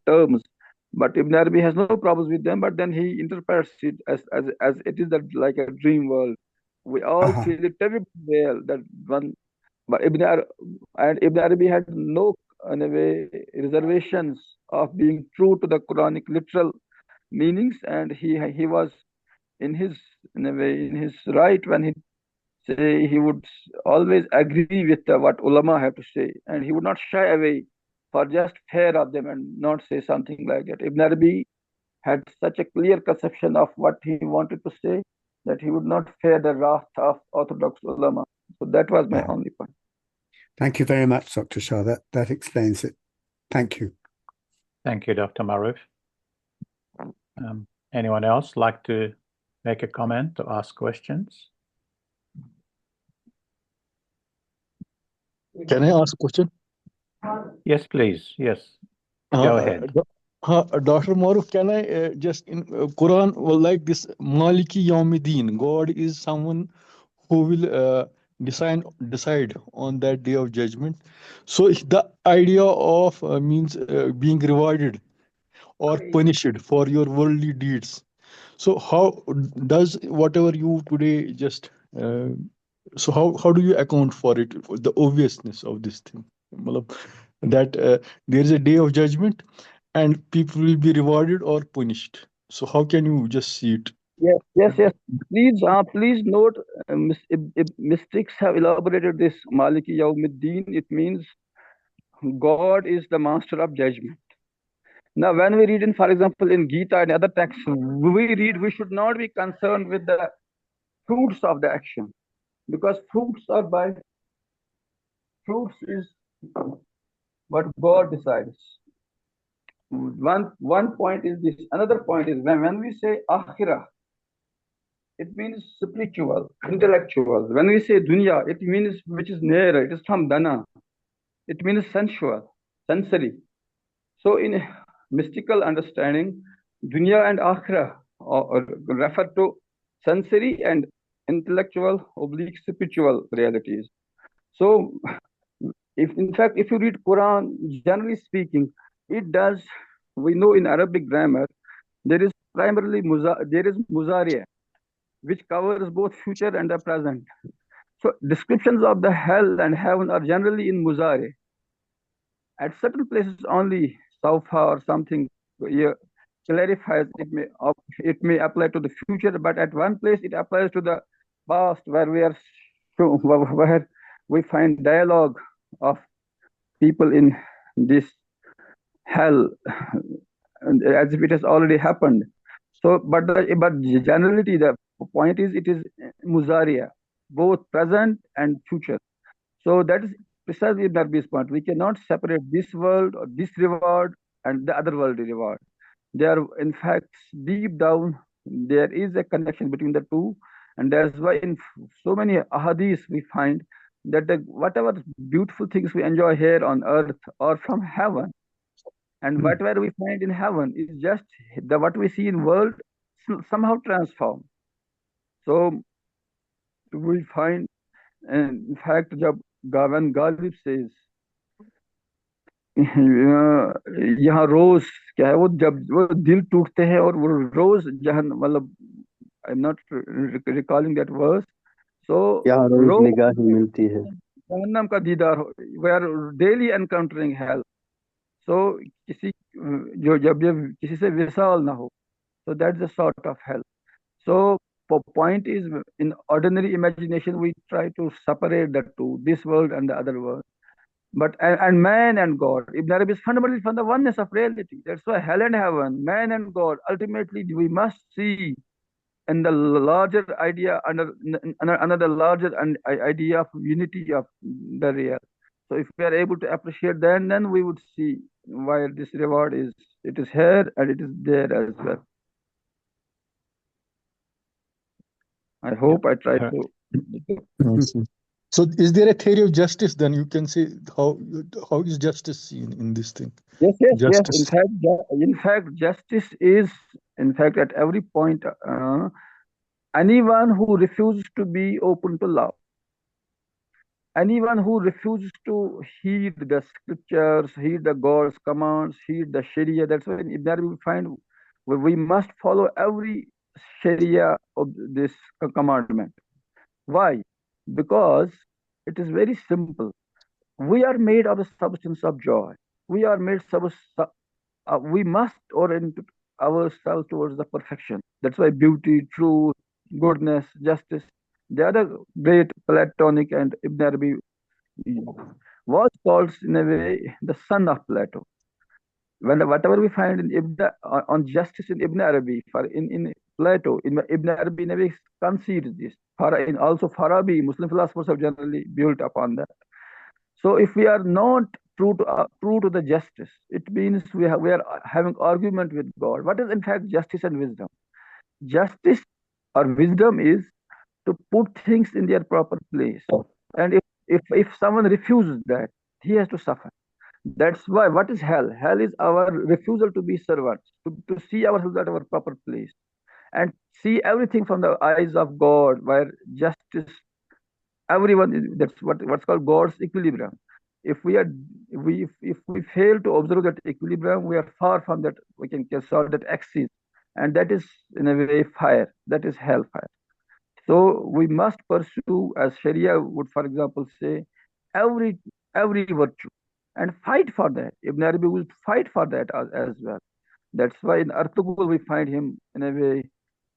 terms. But Ibn Arabi has no problems with them. But then he interprets it as it is that like a dream world. We all uh-huh. feel it terribly well that one. But Ibn Arabi had no, in a way, reservations of being true to the Quranic literal meanings, and he was in his, in a way, in his right when he say he would always agree with what ulama have to say, and he would not shy away for just fear of them and not say something like that. Ibn Arabi had such a clear conception of what he wanted to say that he would not fear the wrath of orthodox ulama. So that was my Uh-huh. only point. Thank you very much, Dr. Shah. That explains it. Thank you. Thank you, Dr. Maroof. Anyone else like to make a comment or ask questions? Can I ask a question? Yes, please. Yes, go ahead. Dr. Maroof, can I just in Quran, well, like this Maliki Yawmiddin, God is someone who will decide on that day of judgment. So the idea of means being rewarded or punished for your worldly deeds. So how does whatever you today just so how do you account for it, for the obviousness of this thing? Matlab, that there is a day of judgment and people will be rewarded or punished. So how can you just see it? Yes. Please note, mystics have elaborated this Maliki Yawmiddin. It means God is the master of judgment. Now, when we read in, for example, in Gita and other texts, we read we should not be concerned with the fruits of the action, because fruits is what God decides. One point is this. Another point is when we say akhirah, it means spiritual, intellectual. When we say dunya, it means which is near. It is from dana. It means sensual, sensory. So in mystical understanding, dunya and akhirah refer to sensory and intellectual oblique spiritual realities. So if in fact if you read Quran, generally speaking, it does, we know in Arabic grammar there is primarily there is muzariya, which covers both future and the present. So descriptions of the hell and heaven are generally in muzari. At certain places only Saufa or something clarifies it may apply to the future, but at one place it applies to the past, where where we find dialogue of people in this hell as if it has already happened. So, but generality, the point is it is muzaria, both present and future. So that is precisely Darby's point. We cannot separate this world or this reward and the other world reward. They are, in fact, deep down, there is a connection between the two. And that's why in so many ahadiths we find that whatever beautiful things we enjoy here on earth or from heaven, and whatever we find in heaven is just what we see in world somehow transformed. So we find, in fact, when Ghalib says यहाँ रोज क्या है, वो जब वो दिल टूटते हैं और वो रोज जहन मतलब I am not recalling that verse, so यहाँ रोज रोज निगाहें मिलती है। जहन्नम का दीदार हो, we are daily encountering hell. So किसी जो जब जब किसी से विशाल ना हो, so that's the sort of hell. So point is, in ordinary imagination we try to separate the two, this world and the other world. But and man and God, Ibn Arabi is fundamentally from the oneness of reality. That's why hell and heaven, man and God, ultimately we must see in the larger idea, under another larger idea of unity of the real. So if we are able to appreciate that, then we would see why this reward is, it is here and it is there as well. I hope I tried Uh, to. I see. So is there a theory of justice then? You can say how is justice seen in this thing? Yes. Justice. In fact, justice is, in fact, at every point, anyone who refuses to be open to love, anyone who refuses to heed the scriptures, heed the God's commands, heed the Sharia. That's why in Ibn Arabi we find we must follow every Sharia of this commandment. Why? Because it is very simple. We are made of the substance of joy. We are made we must orient ourselves towards the perfection. That's why beauty, truth, goodness, justice, the other great Platonic and Ibn Arabi was called in a way the son of Plato. Whatever we find in on justice in Ibn Arabi, in Plato, in Ibn Arabi in a way concedes this. In also Farabi, Muslim philosophers have generally built upon that. So if we are not true to the justice, it means we are having argument with God. What is in fact justice and wisdom? Justice or wisdom is to put things in their proper place. And if someone refuses that, he has to suffer. That's why, what is hell? Hell is our refusal to be servants, to see ourselves at our proper place, and see everything from the eyes of God, where justice, that's what's called God's equilibrium. If we fail to observe that equilibrium, we are far from that, we can solve that axis, and that is in a way fire, that is hellfire. So we must pursue, as Sharia would, for example, say, every virtue and fight for that. Ibn Arabi will fight for that as well. That's why in Artughul we find him in a way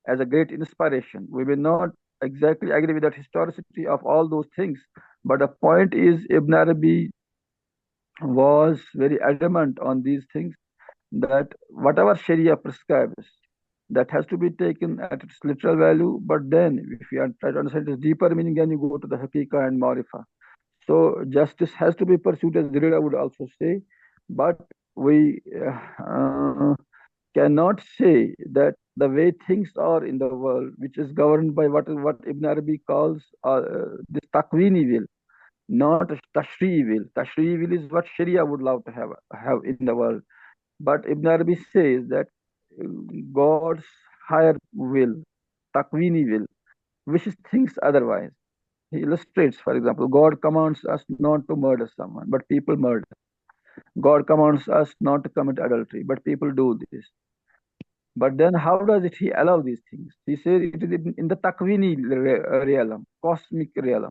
as a great inspiration. We may not exactly agree with that historicity of all those things, but the point is Ibn Arabi was very adamant on these things, that whatever Sharia prescribes, that has to be taken at its literal value. But then, if you are trying to understand its deeper meaning, then you go to the Hakika and Marifa. So justice has to be pursued, as Derrida would also say, but we cannot say that the way things are in the world, which is governed by what Ibn Arabi calls this Takwini will, not Tashri'i will. Tashri'i will is what Sharia would love to have in the world. But Ibn Arabi says that God's higher will, Takwini will, wishes things otherwise. He illustrates, for example, God commands us not to murder someone, but people murder. God commands us not to commit adultery, but people do this. But then how does he allow these things? He says it is in the Takwini realm, cosmic realm.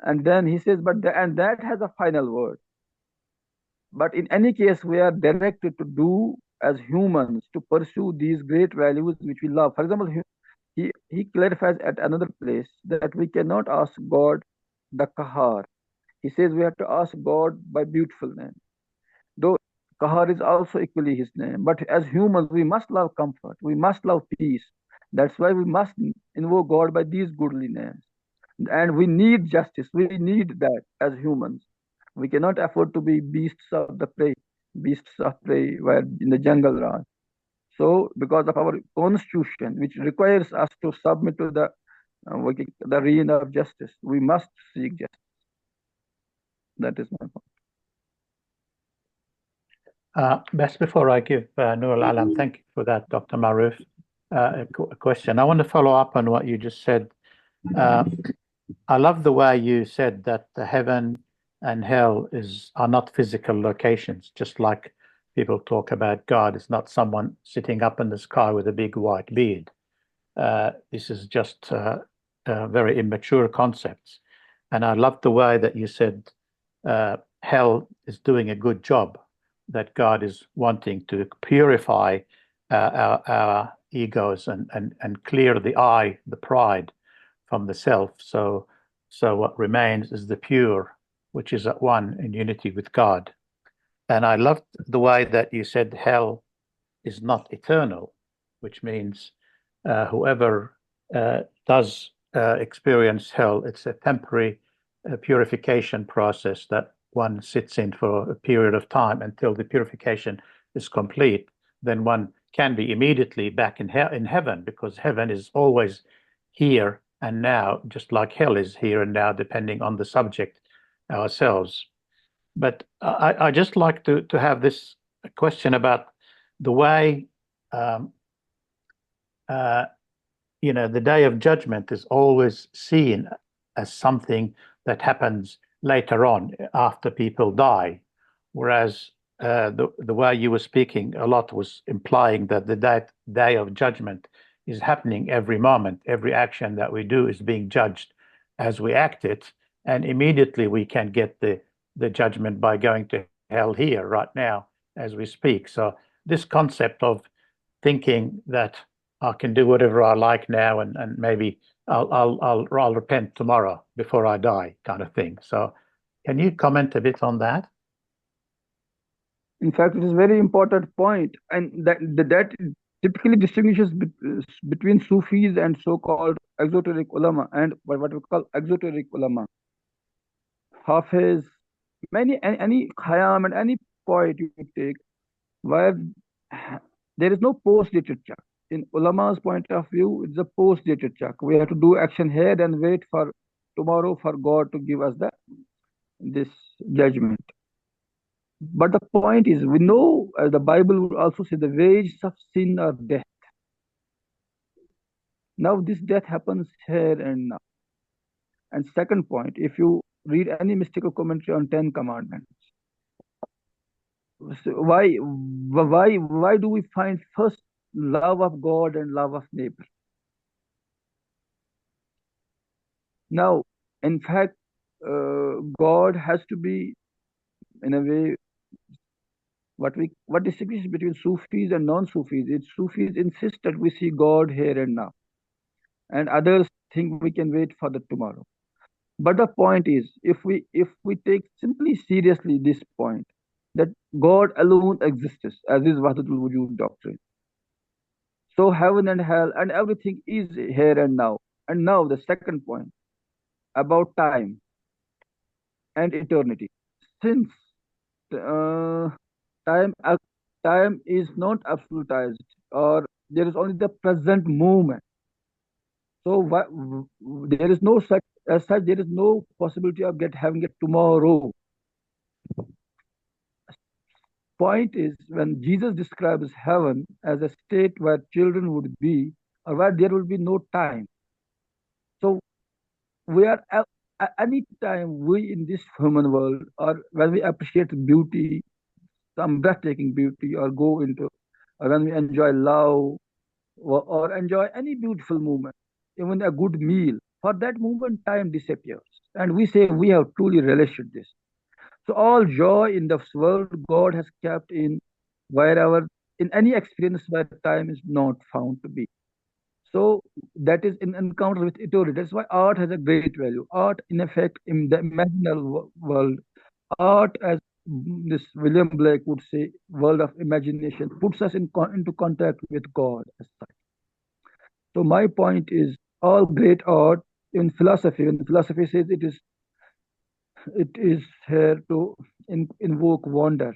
And then he says, and that has a final word. But in any case, we are directed to do as humans, to pursue these great values which we love. For example, he clarifies at another place that we cannot ask God the Kahar. He says we have to ask God by beautiful name. Though Kahar is also equally his name. But as humans, we must love comfort. We must love peace. That's why we must invoke God by these goodly names. And we need justice. We need that as humans. We cannot afford to be beasts of prey where in the jungle run. So, because of our constitution, which requires us to submit to the reign of justice, we must seek justice. That is my point. Best before I give Nur Al-Alam, thank you for that, Dr. Maroof, a question. I want to follow up on what you just said. I love the way you said that the heaven and hell are not physical locations, just like people talk about God. It's not someone sitting up in the sky with a big white beard. This is just very immature concepts. And I love the way that you said hell is doing a good job, that God is wanting to purify our egos and clear the pride from the self. So what remains is the pure, which is at one in unity with God. And I loved the way that you said hell is not eternal, which means whoever does experience hell, it's a temporary purification process that one sits in for a period of time until the purification is complete. Then one can be immediately back in heaven, because heaven is always here and now, just like hell is here and now, depending on the subject ourselves. But I just like to have this question about the way the day of judgment is always seen as something that happens later on after people die, whereas the way you were speaking a lot was implying that the day of judgment is happening every moment. Every action that we do is being judged as we act it, and immediately we can get the judgment by going to hell here right now as we speak. So this concept of thinking that I can do whatever I like now, and maybe I'll repent tomorrow before I die, kind of thing. So, can you comment a bit on that? In fact, it is a very important point, and that typically distinguishes between Sufis and so-called exoteric ulama, and what we call exoteric ulama. Hafiz, any Khayyam and any poet you take, where there is no post-dated chak. In ulama's point of view, it's a post-dated chak. We have to do action here and wait for tomorrow for God to give us this judgment. But the point is, we know the Bible would also say the wages of sin are death. Now this death happens here and now. And second point, if you read any mystical commentary on 10 Commandments, so why do we find first love of God and love of neighbor? Now, in fact, God has to be, in a way, what distinguishes between Sufis and non-Sufis is Sufis insist that we see God here and now, and others think we can wait for the tomorrow. But the point is, if we take simply seriously this point, that God alone exists, as is Wahdatul Wujud doctrine. So heaven and hell and everything is here and now. And now the second point about time and eternity. Since time is not absolutized, or there is only the present moment. So there is no such there is no possibility of having it tomorrow. Point is, when Jesus describes heaven as a state where children would be, or where there will be no time. So we are any time we in this human world, or when we appreciate beauty, some breathtaking beauty, or when we enjoy love, or enjoy any beautiful moment, even a good meal, for that moment time disappears, and we say we have truly relished this. So all joy in this world God has kept in any experience where time is not found to be. So that is in encounter with eternity. That's why art has a great value. Art, in effect, in the imaginal world, art, as this William Blake would say, world of imagination, puts us into contact with God as such. So my point is, all great art in philosophy, when philosophy says it is here to invoke wonder.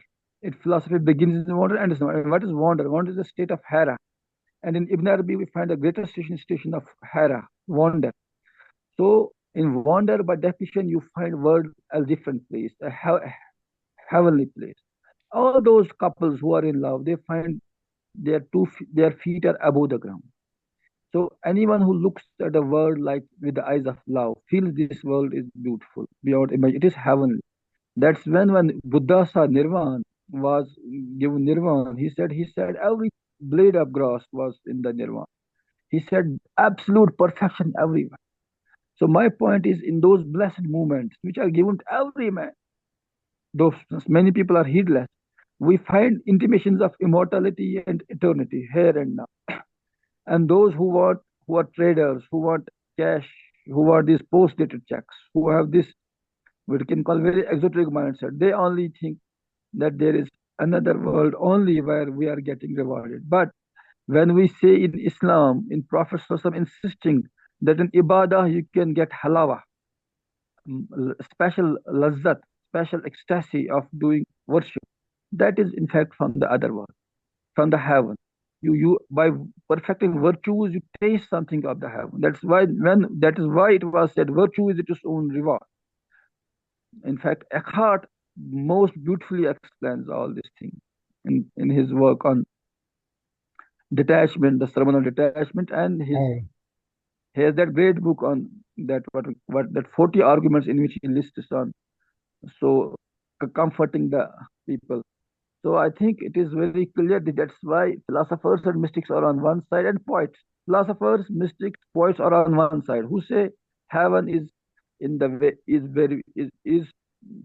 Philosophy begins in wonder and ends in wonder. What is wonder? Wonder is a state of Hera. And in Ibn Arabi, we find the greatest station of Hera, wonder. So in wonder, by definition, you find world a different place, a heavenly place. All those couples who are in love, they find their feet are above the ground. So anyone who looks at the world like with the eyes of love feels this world is beautiful beyond imagine. It is heavenly. That's when Buddha saw Nirvana, was given Nirvana. He said every blade of grass was in the Nirvana. He said absolute perfection everywhere. So my point is, in those blessed moments which are given to every man, those many people are heedless, we find intimations of immortality and eternity here and now. And those who are traders, who want cash, who want these post-dated checks, who have this we can call very exoteric mindset, they only think that there is another world only where we are getting rewarded. But when we say in Islam, in Prophet Sallallahu insisting that in ibadah you can get halawa, special lazzat, special ecstasy of doing worship, that is in fact from the other world, from the heaven. You by perfecting virtues, you taste something of the heaven. That is why it was said, virtue is its own reward. In fact, Eckhart most beautifully explains all these things in his work on detachment, the sermon on detachment, and he has that great book on that what that 40 arguments in which he lists on so comforting the people. So I think it is very clear that that's why philosophers and mystics are on one side and poets. Philosophers, mystics, poets are on one side who say heaven is in the way is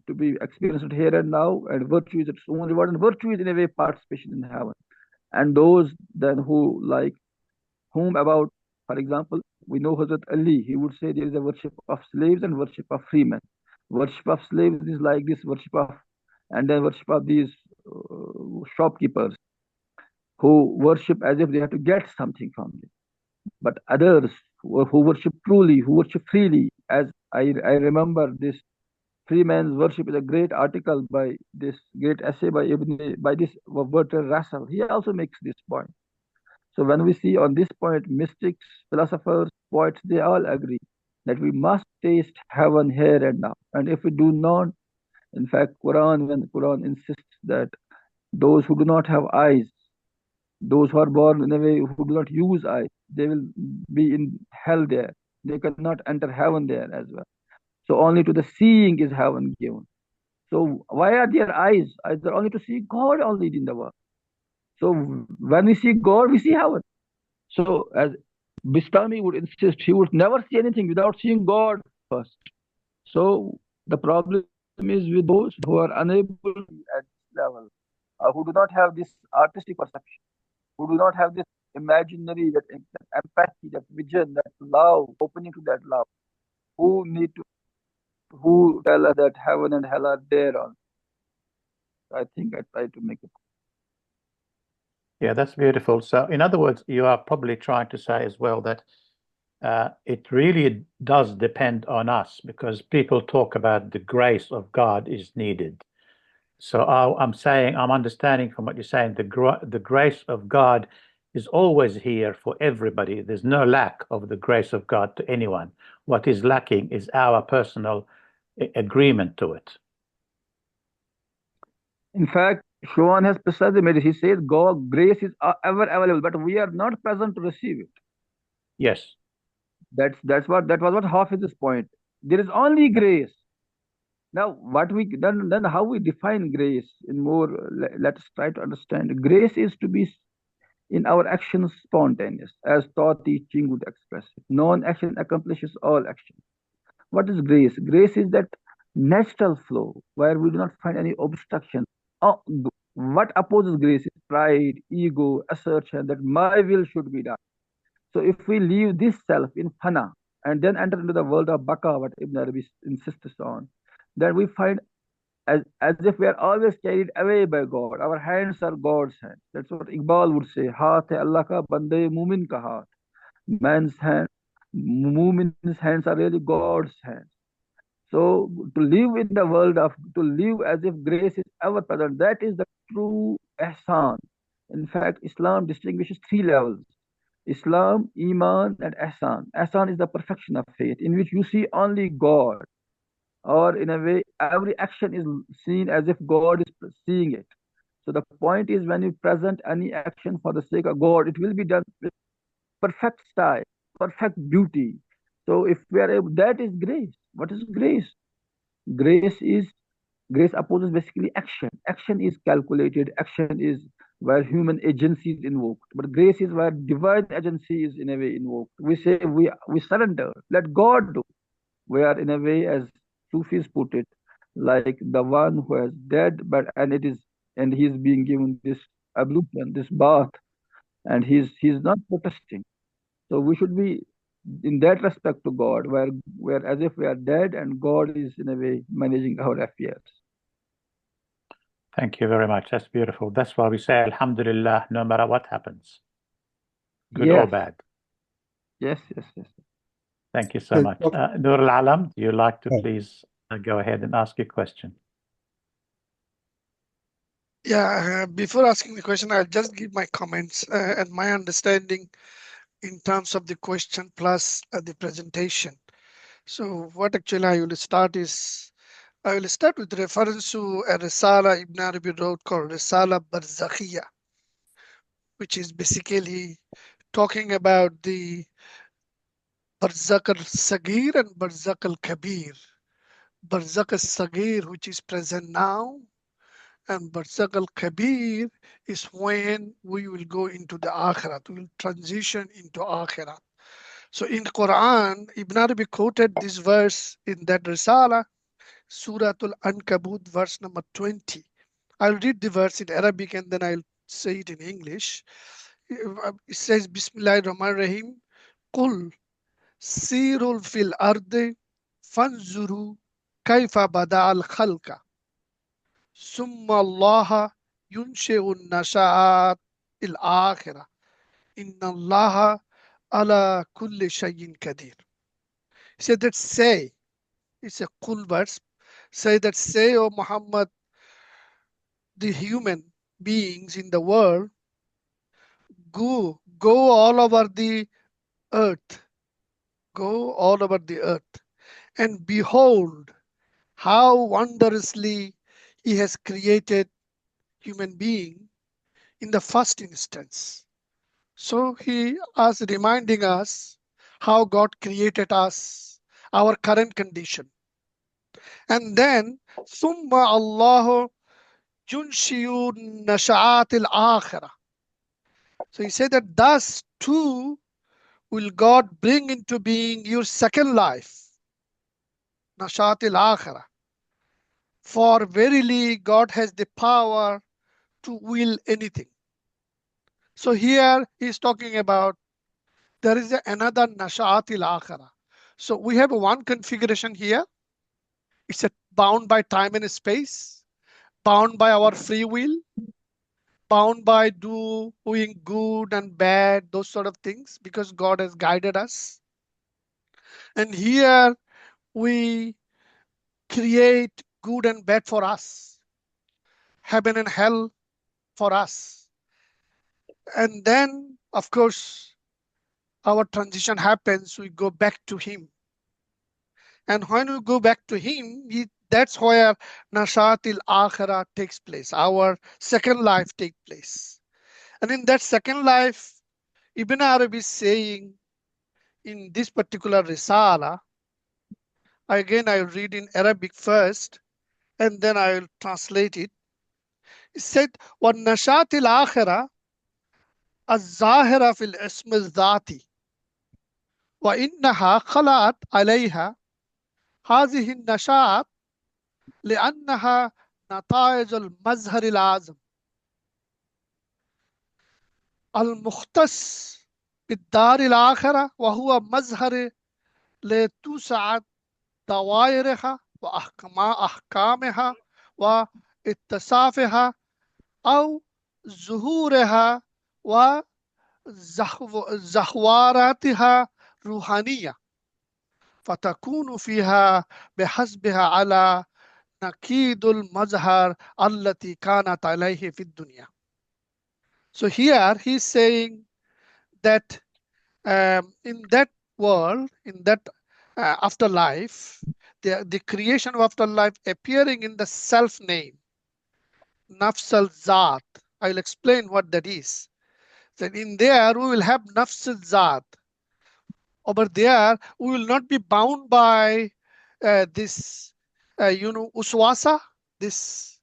to be experienced here and now, and virtue is its own reward, and virtue is in a way participation in heaven. And those then who like whom about, for example, we know Hazrat Ali, he would say there is a worship of slaves and worship of freemen. Worship of slaves is like this worship of, and then worship of these shopkeepers who worship as if they have to get something from it. But others who worship truly, who worship freely, as I remember this Freeman's Worship is a great article by this great essay by this Bertrand Russell. He also makes this point. So when we see on this point, mystics, philosophers, poets, they all agree that we must taste heaven here and now. And if we do not, in fact, when Quran insists that those who do not have eyes, those who are born in a way who do not use eyes, they will be in hell there. They cannot enter heaven there as well. So only to the seeing is heaven given. So why are there eyes? Eyes are only to see God only in the world. So when we see God, we see heaven. So as Bistami would insist, he would never see anything without seeing God first. So the problem is with those who are unable at this level, who do not have this artistic perception, who do not have this imaginary, that empathy, that vision, that love, opening to that love, who tell us that heaven and hell are there on. I think I try to make it. Yeah, that's beautiful. So, in other words, you are probably trying to say as well that it really does depend on us, because people talk about the grace of God is needed. So I'm understanding from what you're saying, the grace of God is always here for everybody. There's no lack of the grace of God to anyone. What is lacking is our personal agreement to it. In fact, Sean has precisely made it. He says God, grace is ever available, but we are not present to receive it. Yes. That was what Hafiz's point. There is only grace. Now, what we then how we define grace in more, let us try to understand. Grace is to be in our actions spontaneous, as thought teaching would express it. Non-action accomplishes all action. What is grace? Grace is that natural flow where we do not find any obstruction. Oh, what opposes grace is pride, ego, assertion that my will should be done. So if we leave this self in fana and then enter into the world of baka, what Ibn Arabi insists on, then we find as if we are always carried away by God. Our hands are God's hands. That's what Iqbal would say. Haath hai Allah ka, bande mumin ka haath. Man's hand, mumin's hands are really God's hands. So to live in the world to live as if grace is ever present, that is the true ihsan. In fact, Islam distinguishes three levels: Islam, Iman, and Ihsan. Ihsan is the perfection of faith, in which you see only God, or in a way, every action is seen as if God is seeing it. So the point is, when you present any action for the sake of God, it will be done with perfect style, perfect beauty. So if we are able, that is grace. What is grace? Grace is Grace opposes basically action. Action is calculated. Action is where human agency is invoked. But grace is where divine agency is in a way invoked. We say we surrender. Let God do. We are in a way, as Sufis put it, like the one who has dead, and he is being given this ablution, this bath, and he's not protesting. So we should be in that respect to God, where as if we are dead and God is in a way managing our affairs. Thank you very much. That's beautiful. That's why we say Alhamdulillah, no matter what happens, good or Yes, bad. yes. Thank you so So, much. Nur Al-Alam, do you like to Oh. please go ahead and ask your question? Yeah, before asking the question, I'll just give my comments and my understanding in terms of the question plus the presentation. So what actually I will start with reference to a Risala Ibn Arabi wrote called Risala Barzakhiya, which is basically talking about the Barzak al-Sagir and Barzak al-Kabir. Barzak al-Sagir, which is present now, and Barzak al-Kabir is when we will go into the Akhirat, we will transition into Akhirat. So in the Quran, Ibn Arabi quoted this verse in that Risala, Suratul Ankabut, verse number 20. I'll read the verse in Arabic and then I'll say it in English. It says, Bismillahir Rahmanir Rahim, Qul sirul fil ardi fanzuru kaifa bada al khalqa summa Allah yunshi'un nasha'at il akhirah inna Allah ala kulli shay'in qadir. He said that say, it's a cool verse, say, O Muhammad, the human beings in the world, go all over the earth, go all over the earth, and behold how wondrously he has created human being in the first instance. So he is reminding us how God created us, our current condition. And then, Summa Allahu Junshiyu Nasha'at al-Akhirah. So he said that thus too will God bring into being your second life, Nasha'at al-Akhirah. For verily God has the power to will anything. So here he's talking about there is another Nasha'at al-Akhirah. So we have one configuration here. It's bound by time and space, bound by our free will, bound by doing good and bad, those sort of things, because God has guided us. And here we create good and bad for us, heaven and hell for us. And then, of course, our transition happens, we go back to Him. And when we go back to Him, that's where Nashatil Akhirah takes place, our second life takes place. And in that second life, Ibn Arabi is saying in this particular Risala, again I read in Arabic first, and then I will translate it. It said, وَالنَّشَاةِ الْآخِرَةِ الظَّاهِرَةِ فِي الْإِسْمِ الذَّاتِ وَإِنَّهَا خَلَعَتْ عَلَيْهَا هذه النشاءات لأنها نتائج المظهر الأعظم المختص بالدار الآخرة وهو مظهر لتوسع دوائرها وأحكامها واتصافها أو ظهورها وزخواراتها روحانية فتكون فيها بحسبها على نقيض المظهر التي كانت عليه في الدنيا. So here he's saying that in that world, in that afterlife, the creation of afterlife appearing in the self name, Nafs al-Zat. I'll explain what that is. That in there we will have Nafs al-Zat. Over there we will not be bound by this, uswasa, this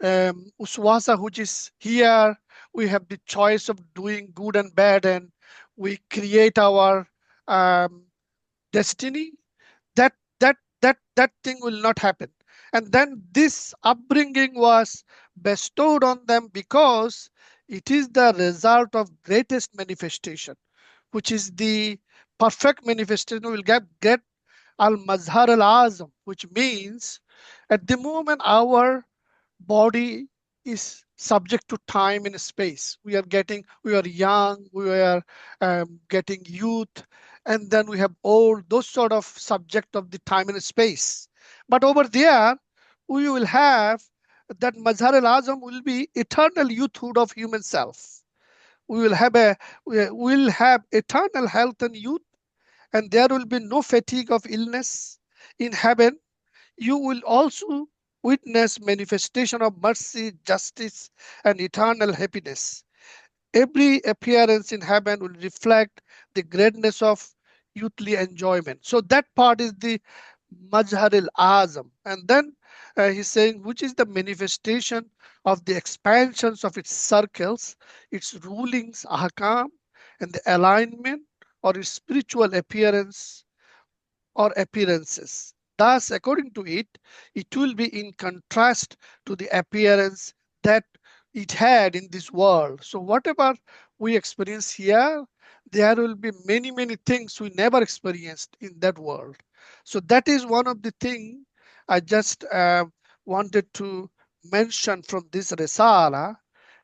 uswasa which is here. We have the choice of doing good and bad, and we create our destiny. That thing will not happen. And then this upbringing was bestowed on them because it is the result of greatest manifestation, which is the perfect manifestation. Will get al mazhar al azam, which means at the moment our body is subject to time and space. We are young, we are getting youth, and then we have old, those sort of subject of the time and space. But over there, we will have that Mazhar al-Azam will be eternal youthhood of human self. We will have eternal health and youth, and there will be no fatigue of illness. In heaven, you will also witness manifestation of mercy, justice, and eternal happiness. Every appearance in heaven will reflect the greatness of youthly enjoyment. So that part is the Majhar al-Azam. And then he's saying, which is the manifestation of the expansions of its circles, its rulings, ahkam, and the alignment or its spiritual appearance or appearances. Thus, according to it, it will be in contrast to the appearance that it had in this world. So whatever we experience here, there will be many, many things we never experienced in that world. So that is one of the things I just wanted to mention from this Risala.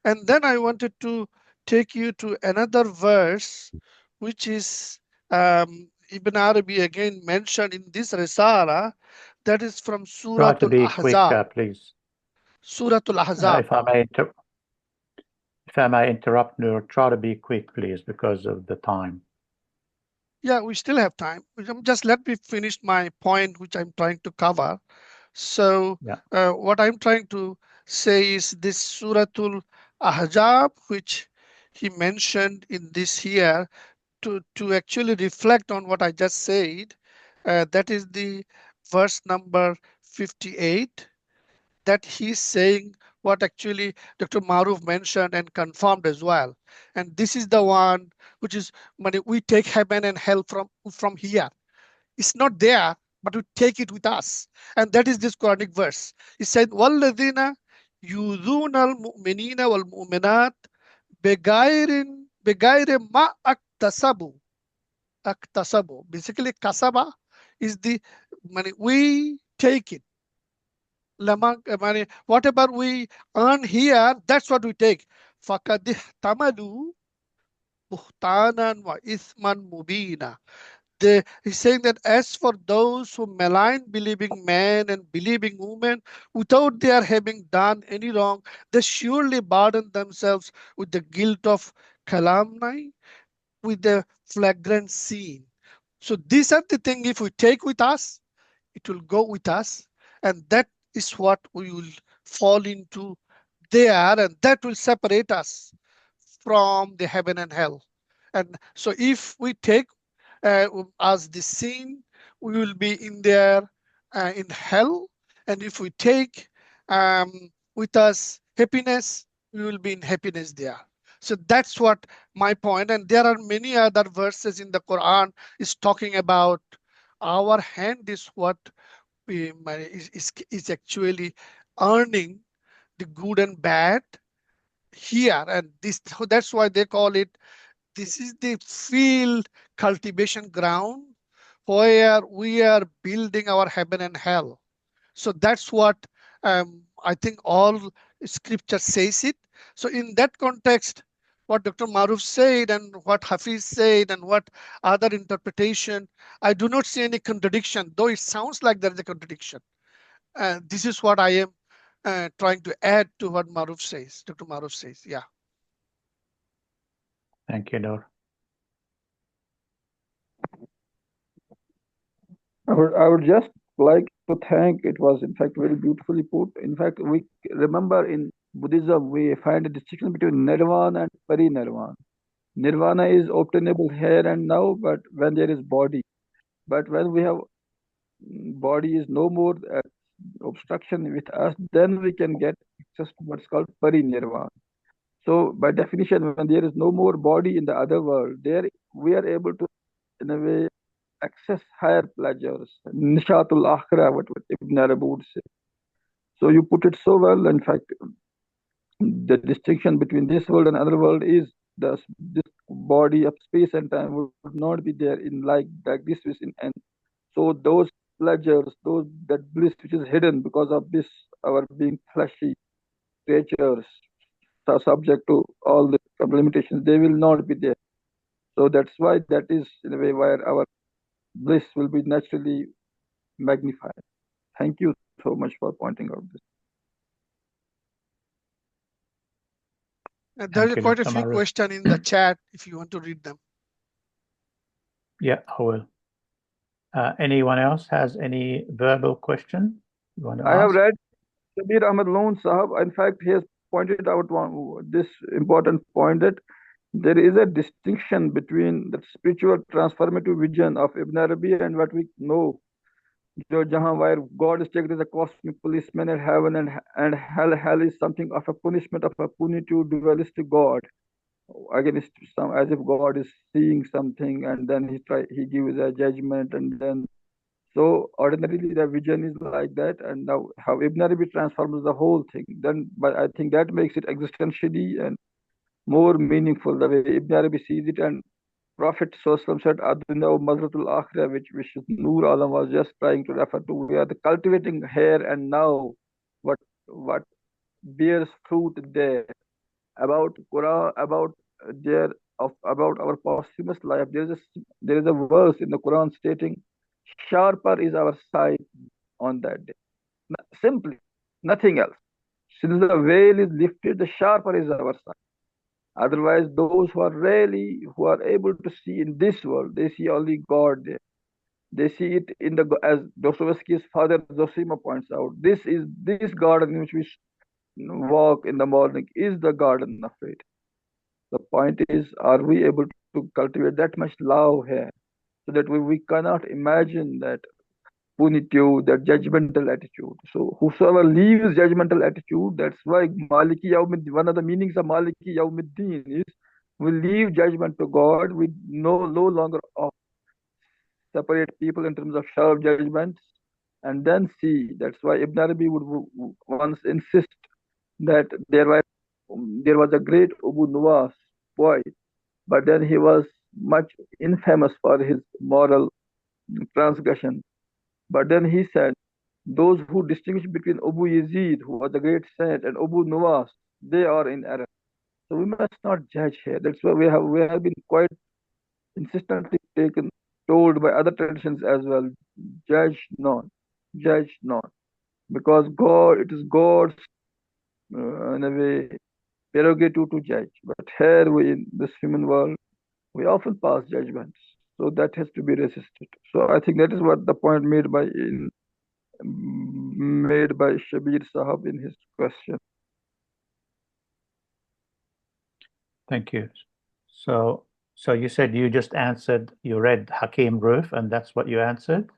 And then I wanted to take you to another verse, which is Ibn Arabi again mentioned in this Risala, that is from Try to Suratul be quick, Ahzab. please. Suratul Ahzab. If I may interrupt, Noor, try to be quick, please, because of the time. Yeah, we still have time. Just let me finish my point, which I'm trying to cover. So, Yeah. what I'm trying to say is this Suratul Ahzab, which he mentioned in this here, to actually reflect on what I just said. That is the verse number 58, that he's saying what actually Dr. Maroof mentioned and confirmed as well. And this is the one which is when we take heaven and hell from here. It's not there, but we take it with us. And that is this Quranic verse. He said, وَالَّذِينَ يُؤْذُونَ الْمُؤْمِنِينَ وَالْمُؤْمِنَاتِ بِغَيْرِ مَا اكتسبوا. Basically, kasaba is the money we take it. Whatever we earn here, that's what we take. فَقَدْ احْتَمَلُوا بُهْتَانًا وَإِثْمًا مُبِينًا. He's saying that as for those who malign believing men and believing women without their having done any wrong, they surely burden themselves with the guilt of calumny, with the flagrant sin. So these are the things, if we take with us, it will go with us, and that is what we will fall into there, and that will separate us from the heaven and hell. And so if we take as the sin, we will be in there in hell. And if we take with us happiness, we will be in happiness there. So that's what my point. And there are many other verses in the Quran is talking about our hand is what we is actually earning the good and bad here. And that's why they call it, this is the field cultivation ground where we are building our heaven and hell. So that's what I think all scripture says it. So in that context, what Dr. Maroof said and what Hafiz said and what other interpretation, I do not see any contradiction, though it sounds like there is a contradiction. This is what I am trying to add to what Maroof says, Dr. Maroof says. Yeah. Thank you, Noor. I would just like to thank. It was in fact very beautifully put. In fact, we remember in Buddhism we find a distinction between nirvana and parinirvana. Nirvana is obtainable here and now, but when there is body. But when we have body is no more, obstruction with us, then we can get access to what's called parinirvana. So by definition, when there is no more body in the other world, there we are able to, in a way, access higher pleasures. Nishatul akhira, what Ibn Arabi would say. So you put it so well. In fact, the distinction between this world and other world is this body of space and time would not be there in like this is in end. So those pleasures, that bliss which is hidden because of this our being fleshy creatures are subject to all the limitations, they will not be there. So that's why that is in a way where our bliss will be naturally magnified. Thank you so much for pointing out this. There are quite a Dr. few Maroof. questions in the chat if you want to read them. Yeah, I will. Anyone else has any verbal question you want to I have ask? read Shabir Ahmed Loan Sahab. In fact, he has pointed out this important point that there is a distinction between the spiritual transformative vision of Ibn Arabi and what we know, where God is taken as a cosmic policeman in heaven and hell is something of a punishment of a punitive dualistic God. Against some, as if God is seeing something and then he gives a judgment, and then so ordinarily the vision is like that. And now how Ibn Arabi transforms the whole thing, then but I think that makes it existentially and more meaningful the way Ibn Arabi sees it. And Prophet Sallallahu said, Aduna Mazratul Akhira, which Noor Alam was just trying to refer to. We are cultivating here and now what bears fruit there. About Quran, about our posthumous life. There is a verse in the Quran stating, "Sharper is our sight on that day." Simply, nothing else. Since the veil is lifted, the sharper is our sight. Otherwise, those who are able to see in this world, they see only God there. They see it as Dostoevsky's father Zosima points out. This garden in which we walk in the morning is the garden of faith. The point is, are we able to cultivate that much love here so that we cannot imagine that punitive, that judgmental attitude. So whosoever leaves judgmental attitude, that's why Maliki Yawmiddin, one of the meanings of Maliki Yawmiddin is we leave judgment to God. We no longer separate people in terms of sharp judgments and then see. That's why Ibn Arabi would once insist that there was a great Abu Nuwas boy, but then he was much infamous for his moral transgression. But then he said, those who distinguish between Abu Yazid, who was a great saint, and Abu Nuwas, they are in error. So we must not judge here. That's why we have been quite insistently told by other traditions as well, judge not, because it is God's in a way prerogative to judge. But here in this human world, we often pass judgments. So that has to be resisted. So I think that is what the point made by Shabir Sahab in his question. Thank you. So you said you just answered, you read Hakim Roof, and that's what you answered?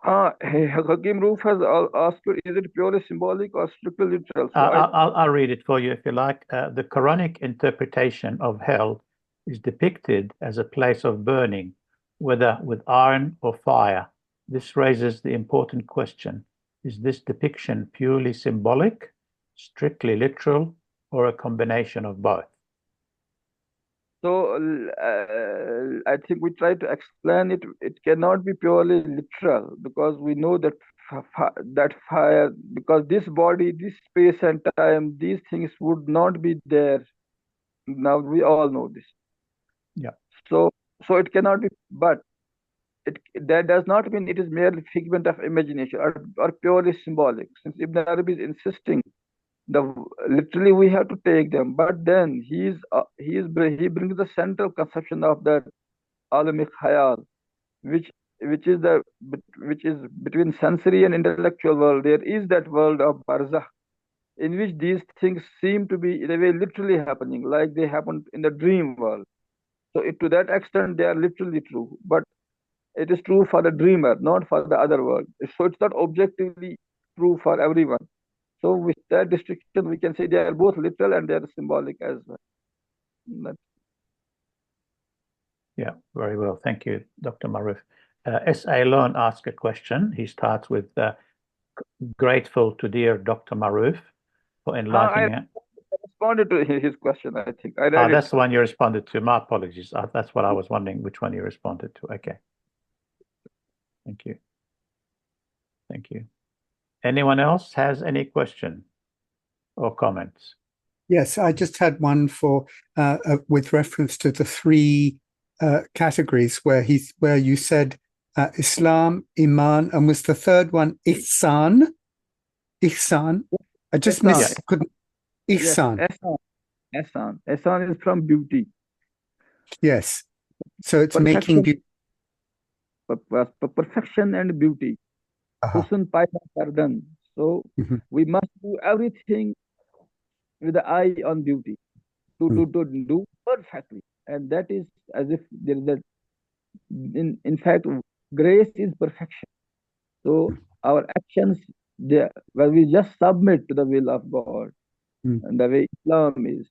Hakim Roof has asked, is it purely symbolic or strictly literal? So I'll read it for you if you like. The Quranic interpretation of hell is depicted as a place of burning, whether with iron or fire. This raises the important question: is this depiction purely symbolic, strictly literal, or a combination of both? So I think we try to explain it. It cannot be purely literal because we know that fire, because this body, this space and time, these things would not be there. Now we all know this. Yeah. So it cannot be, but that does not mean it is merely figment of imagination or purely symbolic. Since Ibn Arabi is insisting, literally we have to take them, but then he brings the central conception of that alamic khayal, which is between sensory and intellectual world. There is that world of barzakh in which these things seem to be in a way literally happening, like they happened in the dream world. So to that extent they are literally true, but it is true for the dreamer, not for the other world. So it's not objectively true for everyone. So with that distinction, we can say they are both literal and they are symbolic as well. Yeah, very well. Thank you, Dr. Maroof. S.A. Lone asked a question. He starts with grateful to dear Dr. Maroof for I enlightening. responded to his question, I think. I read That's it. the one you responded to. My apologies. That's what I was wondering, which one you responded to. Okay. Thank you. Thank you. Anyone else has any question or comments? Yes, I just had one for with reference to the three categories where you said Islam, Iman, and was the third one Ihsan? Ihsan. I just couldn't. Ihsan. Yes, Ehsan. Ehsan is from beauty. Yes. So it's Perfection, making beauty. Perfection and beauty. Husn paida kardan. So we must do everything with the eye on beauty to do perfectly, and that is as if there is a in fact grace is perfection. So our actions, when we just submit to the will of God, and the way Islam is.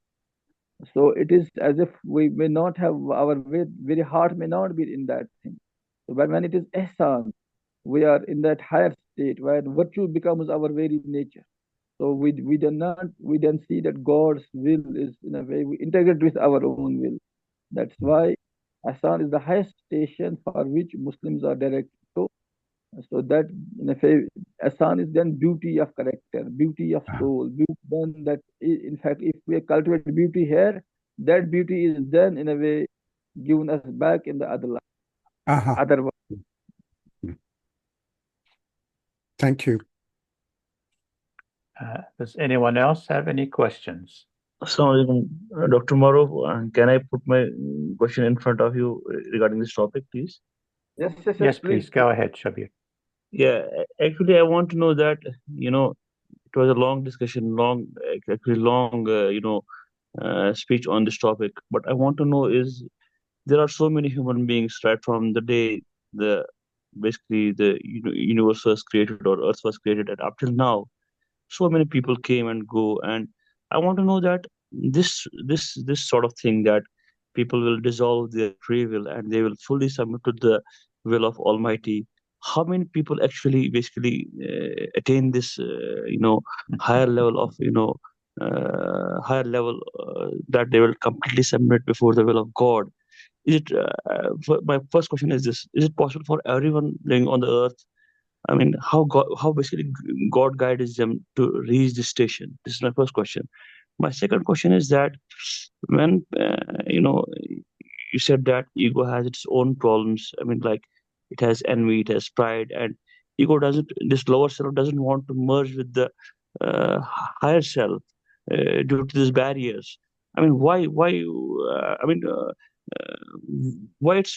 So it is as if we may not have our very heart may not be in that thing. So when it is ihsan, we are in that higher state where virtue becomes our very nature. So we then see that God's will is in a way we integrate with our own will. That's why ihsan is the highest station for which Muslims are directed to. So that in a way, ihsan is then beauty of character, beauty of soul. Then that in fact, if we cultivate beauty here, that beauty is then in a way given us back in the other life. Other world. Thank you. Does anyone else have any questions? Assalamualaikum, Dr. Maroof. Can I put my question in front of you regarding this topic, please? Yes, please. Go ahead, Shabir. Yeah, actually, I want to know that, it was a long discussion, long speech on this topic. But I want to know is there are so many human beings right from the day the universe was created or Earth was created, and up till now, so many people came and go, and I want to know that this sort of thing that people will dissolve their free will and they will fully submit to the will of Almighty. How many people actually basically attain this higher level of that they will completely submit before the will of God? Is it my first question is this: is it possible for everyone living on the earth? I mean, how basically God guides them to reach this station? This is my first question. My second question is that when you said that ego has its own problems. I mean, like it has envy, it has pride, and this lower self doesn't want to merge with the higher self due to these barriers. I mean, why it's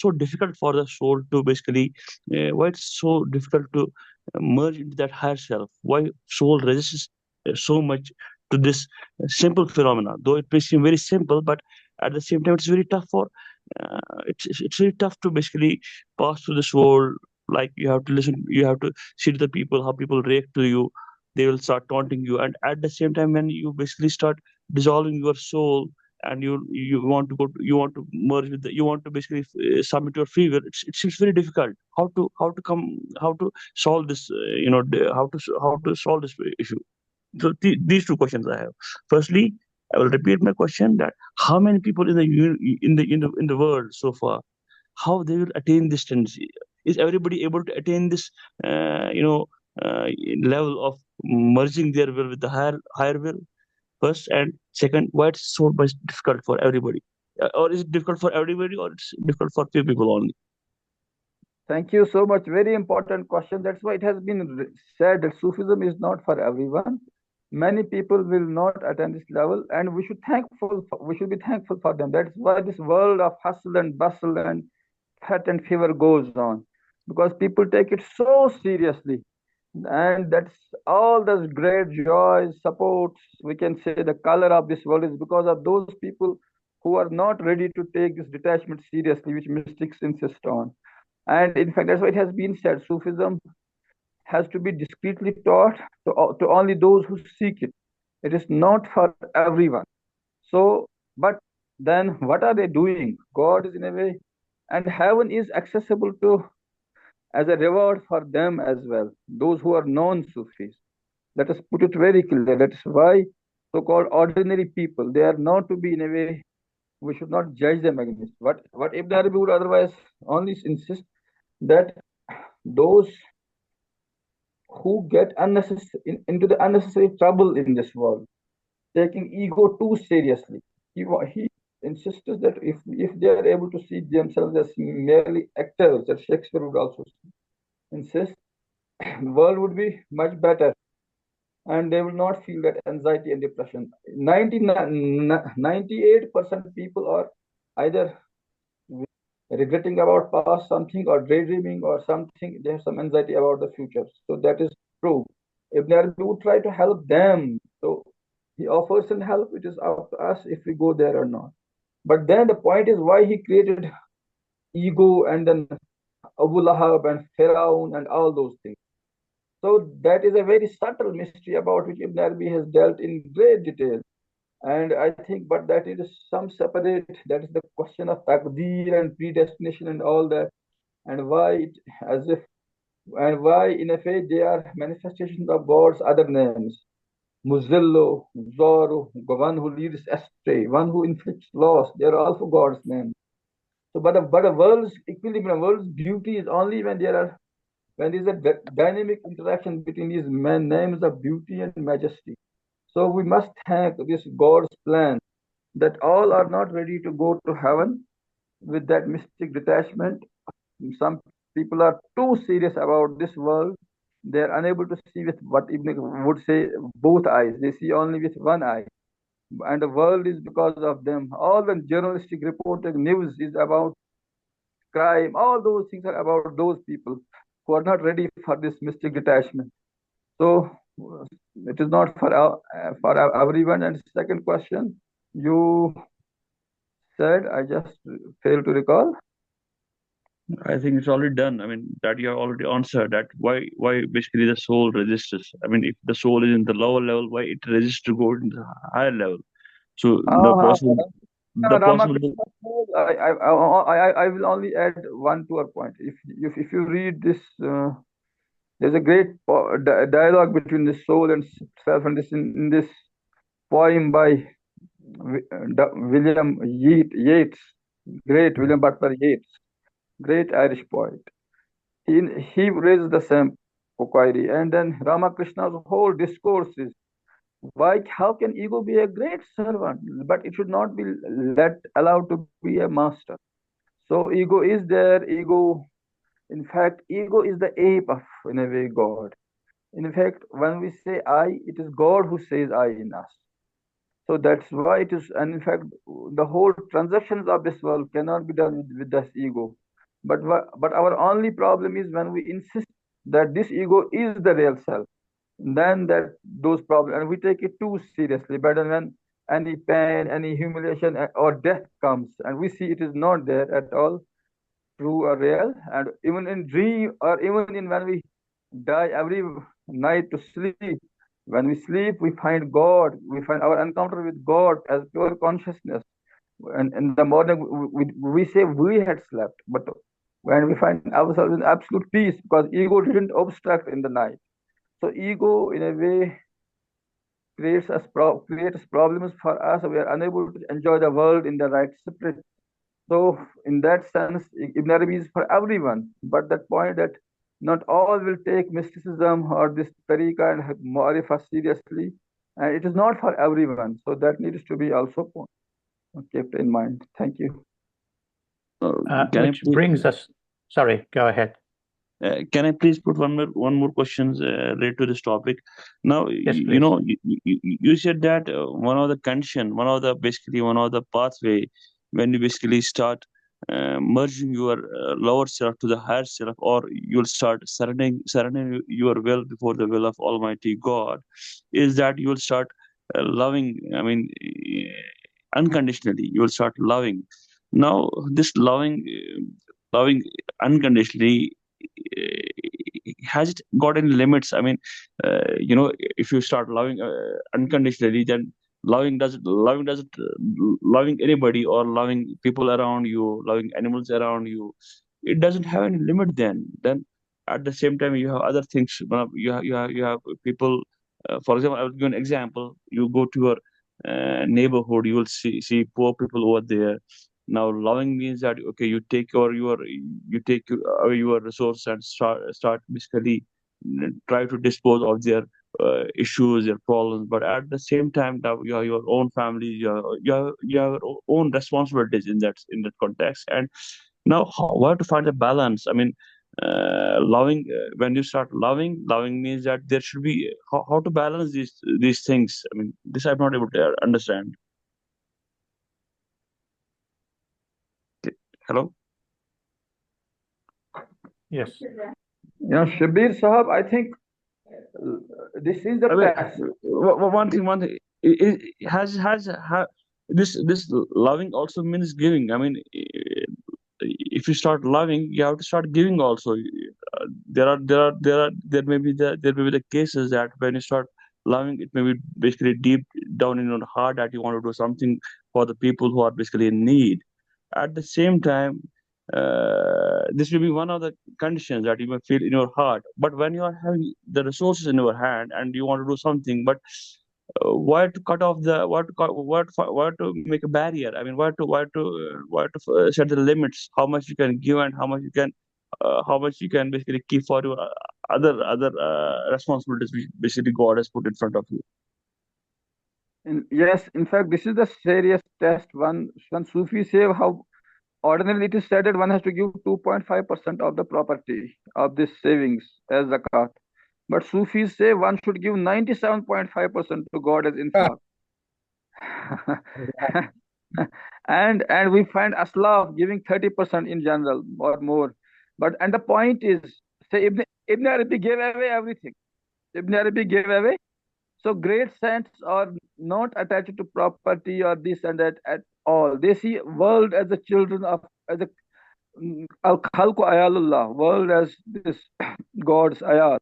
so difficult for the soul to basically why it's so difficult to merge into that higher self? Why soul resists so much to this simple phenomena? Though it may seem very simple, but at the same time, it's very tough for it's very tough to basically pass through this world. Like you have to listen, you have to see to the people, how people react to you. They will start taunting you, and at the same time, when you basically start dissolving your soul and you want to you want to merge with you want to basically submit your free will, it seems very difficult. How to solve this how to solve this issue? So these two questions I have. Firstly, I will repeat my question that how many people in the world so far, how they will attain this tendency? Is everybody able to attain this level of merging their will with the higher will? First, and second, why it's so much difficult for everybody? Or is it difficult for everybody, or it's difficult for few people only? Thank you so much. Very important question. That's why it has been said that Sufism is not for everyone. Many people will not attain this level, and we should be thankful for them. That's why this world of hustle and bustle and fat and fever goes on, because people take it so seriously. And that's all those great joys, supports, we can say the color of this world is because of those people who are not ready to take this detachment seriously, which mystics insist on. And in fact, that's why it has been said Sufism has to be discreetly taught to only those who seek it. It is not for everyone. So, but then what are they doing? God is in a way, and heaven is accessible to as a reward for them as well, those who are non-Sufis. Let us put it very clear. That is why so-called ordinary people, they are not to be in a way, we should not judge them against. What Ibn Arabi would otherwise only insist that those who get into the unnecessary trouble in this world, taking ego too seriously. He insisted that if they are able to see themselves as merely actors, that Shakespeare would also insist, the world would be much better and they will not feel that anxiety and depression. 98% people are either regretting about past something or daydreaming or something. They have some anxiety about the future. So that is true. Ibn Arabi would try to help them. So he offers some help. It is up to us if we go there or not. But then the point is why he created ego and then Abu Lahab and Pharaoh and all those things. So that is a very subtle mystery about which Ibn Arabi has dealt in great detail. And I think, but that is some separate, that is the question of taqdeer and predestination and all that, and why it, as if, and why in a way they are manifestations of God's other names. Muzillo, Zoro, one who leads astray, one who inflicts loss, they are also God's names. So, but a world's equilibrium, world's beauty is only when there is a dynamic interaction between these names of beauty and majesty. So we must thank this God's plan that all are not ready to go to heaven with that mystic detachment. Some people are too serious about this world. They are unable to see with what Ibn would say both eyes. They see only with one eye. And the world is because of them. All the journalistic reporting news is about crime. All those things are about those people who are not ready for this mystic detachment. So it is not for everyone. And second question, you said, I just failed to recall. I think it's already done. I mean, that you have already answered that why basically the soul resists. I mean, if the soul is in the lower level, why it resists to go to the higher level? So the possible. Ramakrishna, I will only add one to a point. If you read this, there's a great dialogue between the soul and self, and this in this poem by William Yeats, great William Butler Yeats, great Irish poet. He raises the same query, and then Ramakrishna's whole discourse is how can ego be a great servant, but it should not be allowed to be a master. So ego is there. In fact, ego is the ape of, in a way, God. In fact, when we say I, it is God who says I in us. So that's why it is, and in fact, the whole transactions of this world cannot be done with this ego. But our only problem is when we insist that this ego is the real self, then that those problems, and we take it too seriously. But then when any pain, any humiliation or death comes, and we see it is not there at all, true or real, and even in dream or even in when we die every night to sleep, when we sleep, we find God, we find our encounter with God as pure consciousness. And in the morning, we say we had slept, but when we find ourselves in absolute peace, because ego didn't obstruct in the night. So ego, in a way, creates problems for us. We are unable to enjoy the world in the right spirit. So in that sense, Ibn Arabi is for everyone. But that point that not all will take mysticism or this tariqa and Ma'arifa seriously. And it is not for everyone. So that needs to be also kept in mind. Thank you. Which brings us, sorry, go ahead. Can I please put one more question related to this topic? Now, Yes, you said that one of the pathway when you basically start merging your lower self to the higher self, or you'll start surrendering your will before the will of Almighty God, is that you will start loving. I mean, unconditionally, you will start loving. Now, this loving unconditionally has it got any limits? I mean, if you start loving unconditionally, then loving anybody or loving people around you, loving animals around you, it doesn't have any limit. Then at the same time, you have other things. You have people. For example, I will give an example. You go to your neighborhood, you will see poor people over there. Now, loving means that okay, you take your resource and start basically try to dispose of their issues, their problems. But at the same time, now you have your own family, you have your own responsibilities in that context. And now, where to find the balance? I mean, loving when you start loving means that there should be how to balance these things. I mean, this I'm not able to understand. Hello. Yes. Yeah, Shabir Sahab, I think this is the I mean, test. one thing. Has this loving also means giving. I mean, if you start loving, you have to start giving also. There may be the cases that when you start loving, it may be basically deep down in your heart that you want to do something for the people who are basically in need. At the same time, this will be one of the conditions that you may feel in your heart. But when you are having the resources in your hand and you want to do something, but why to cut off the why to make a barrier? I mean, why to set the limits? How much you can give and how much you can basically keep for your other responsibilities which basically God has put in front of you. Yes, in fact, this is the serious test. When Sufis say how ordinarily it is said that one has to give 2.5% of the property of this savings as zakat. But Sufis say one should give 97.5% to God as infaq. and we find Aslaf giving 30% in general or more. And the point is, say Ibn Arabi gave away everything. Ibn Arabi gave away. So great saints are not attached to property or this and that at all. They see world as the children of as a al khalqu ayalullah, world as this God's ayal.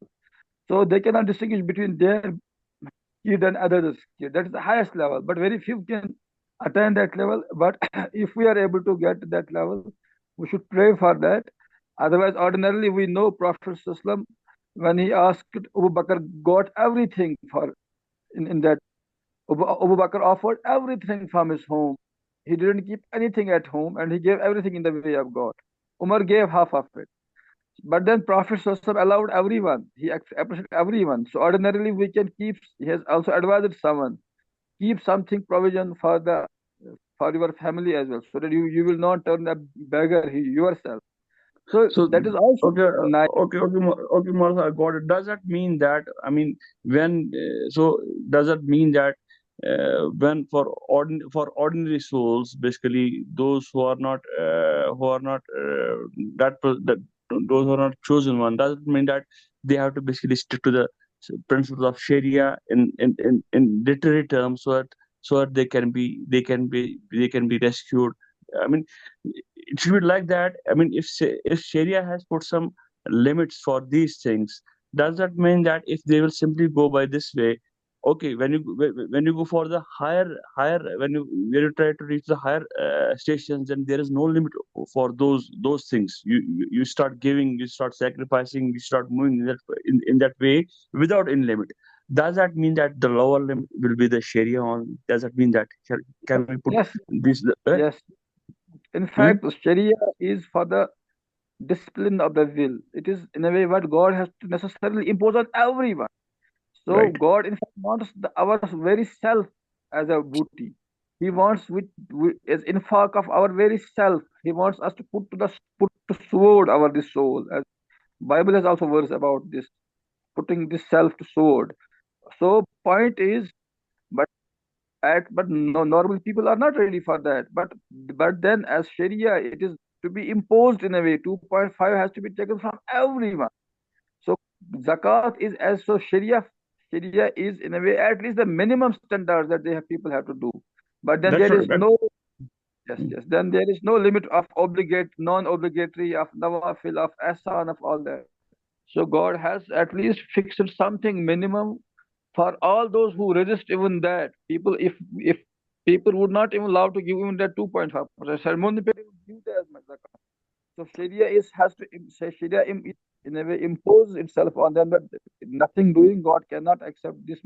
So they cannot distinguish between their kid and others' kid. That is the highest level. But very few can attain that level. But if we are able to get to that level, we should pray for that. Otherwise, ordinarily we know Prophet Sallallahu when he asked Abu Bakr, got everything for in that. Abu Bakr offered everything from his home. He didn't keep anything at home and he gave everything in the way of God. Umar gave half of it. But then Prophet Sallallahu allowed everyone. He appreciated everyone. So ordinarily we can keep, he has also advised someone, keep something provision for your family as well, so that you will not turn a beggar yourself. So that is also nice. Okay, Martha, I got it. Does that mean that, I mean, does that mean that when for ordinary souls, basically those who are not that those who are not chosen one, does it mean that they have to basically stick to the principles of Sharia in literary terms, so that they can be rescued? I mean, it should be like that. I mean, if Sharia has put some limits for these things, does that mean that if they will simply go by this way, okay, when you go for the higher when you try to reach the higher stations, then there is no limit for those things. You start giving, you start sacrificing, you start moving in that way without any limit. Does that mean that the lower limit will be the Sharia on? Does that mean that can we put Yes, this? yes. In fact, Sharia is for the discipline of the will. It is in a way what God has to necessarily impose on everyone. So Right. God in fact wants our very self as a booty. He wants as infaq of our very self. He wants us to put to sword our this soul. As Bible has also words about this, putting this self to sword. So point is, but no, normal people are not ready for that. But then as Sharia, it is to be imposed in a way. 2.5 has to be taken from everyone. So zakat is as so Sharia is in a way at least the minimum standards that people have to do. But then That's there what. is no yes. Then there is no limit of non-obligatory, of nawafil, of ahsan, of all that. So God has at least fixed something minimum for all those who resist even that. People, if people would not even allow to give even that 2.5%, ceremony people would give that as much zakat. So Sharia has to Sharia in a way impose itself on them that nothing doing, God cannot accept this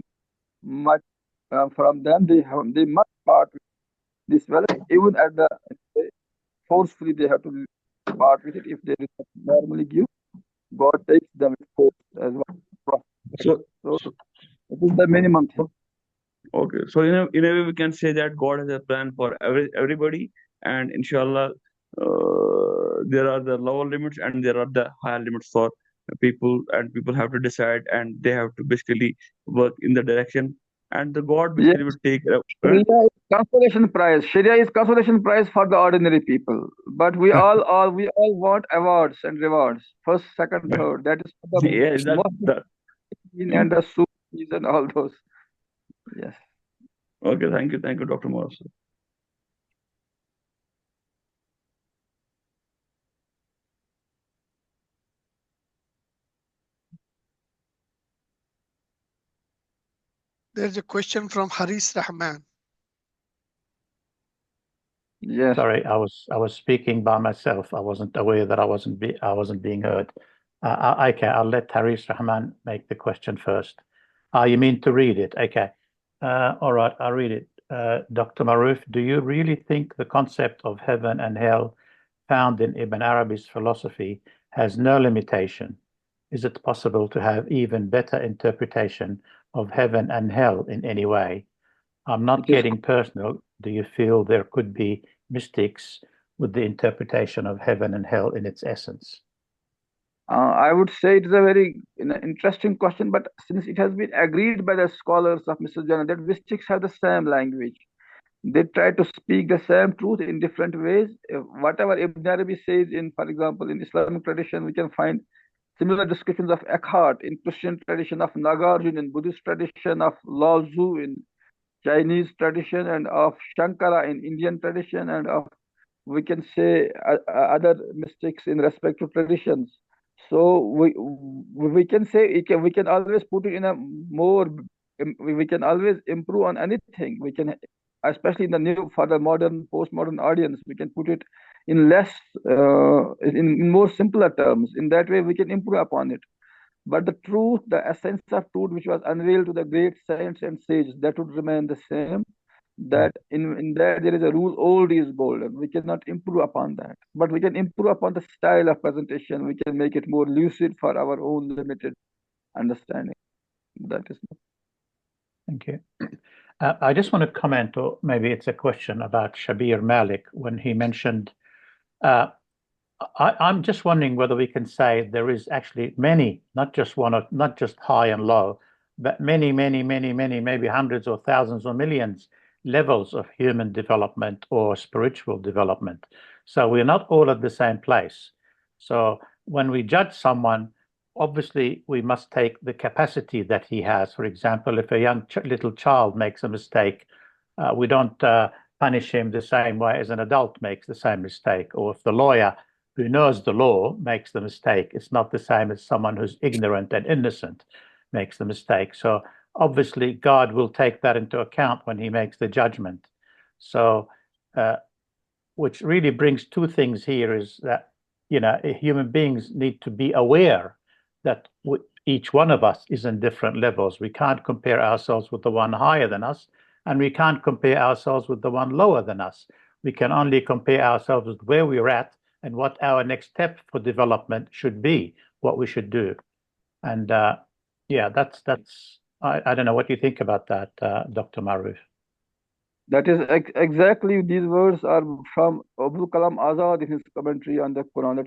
much from them. They must part with this wealth, even at the forcefully they have to part with it. If they normally give, God takes them with force as well. So, So it is the minimum thing. okay, so in a way we can say that God has a plan for everybody, and inshallah, there are the lower limits and there are the higher limits for people, and people have to decide, and they have to basically work in the direction, and the God Yes, basically will take care of. Sharia is consolation prize. Sharia is consolation prize for the ordinary people. But we all want awards and rewards. First, second, third. That is for the Yeah, that. and the Sufis and all those. Yes. Okay, thank you, Dr. Morris. There's a question from Haris Rahman. Yes. Sorry, I was speaking by myself. I wasn't aware that I wasn't being heard. Okay, I'll let Haris Rahman make the question first. You mean to read it? Okay. All right, I'll read it. Dr. Maroof, do you really think the concept of heaven and hell found in Ibn Arabi's philosophy has no limitation? Is it possible to have even better interpretation of heaven and hell in any way? I'm not getting personal. Do you feel there could be mystics with the interpretation of heaven and hell in its essence? I would say it is a very interesting question, but since it has been agreed by the scholars of Mr. Jana that mystics have the same language, they try to speak the same truth in different ways. Whatever Ibn Arabi says in, for example, in Islamic tradition, we can find similar descriptions of Eckhart in Christian tradition, of Nagarjuna in Buddhist tradition, of Lao Tzu in Chinese tradition, and of Shankara in Indian tradition, and of, we can say, other mystics in respect to traditions. So we can say we can always put it in a more, we can always improve on anything. We can, especially in the new, for the modern postmodern audience, we can put it in less in more simpler terms. In that way we can improve upon it. But the truth, the essence of truth which was unveiled to the great saints and sages, that would remain the same. That in that there is a rule, old is gold, and we cannot improve upon that. But we can improve upon the style of presentation. We can make it more lucid for our own limited understanding. That is. Thank you. I just want to comment, or maybe it's a question about Shabir Malik when he mentioned. I'm just wondering whether we can say there is actually many, not just one, or not just high and low, but many, maybe hundreds or thousands or millions levels of human development or spiritual development. So we're not all at the same place. So when we judge someone, obviously we must take the capacity that he has. For example, if a young little child makes a mistake, we don't punish him the same way as an adult makes the same mistake. Or if the lawyer who knows the law makes the mistake, it's not the same as someone who's ignorant and innocent makes the mistake. So obviously God will take that into account when he makes the judgment. So which really brings two things here is that, human beings need to be aware that each one of us is in different levels. We can't compare ourselves with the one higher than us, and we can't compare ourselves with the one lower than us. We can only compare ourselves with where we're at and what our next step for development should be, what we should do. And yeah, that's I don't know what you think about that, Dr. Maroof. That is exactly, these words are from Abdul Kalam Azad in his commentary on the Quran,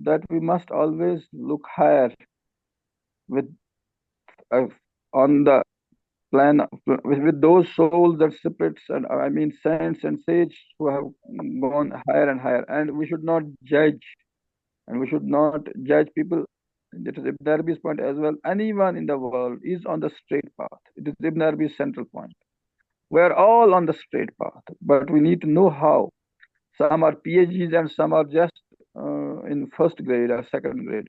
that we must always look higher with on the plan with those souls, that spirits, and I mean saints and sages who have gone higher and higher, and we should not judge, and we should not judge people. That is Ibn Arabi's point as well. Anyone in the world is on the straight path. It is Ibn Arabi's central point. We are all on the straight path, but we need to know how. Some are PhDs and some are just in first grade or second grade.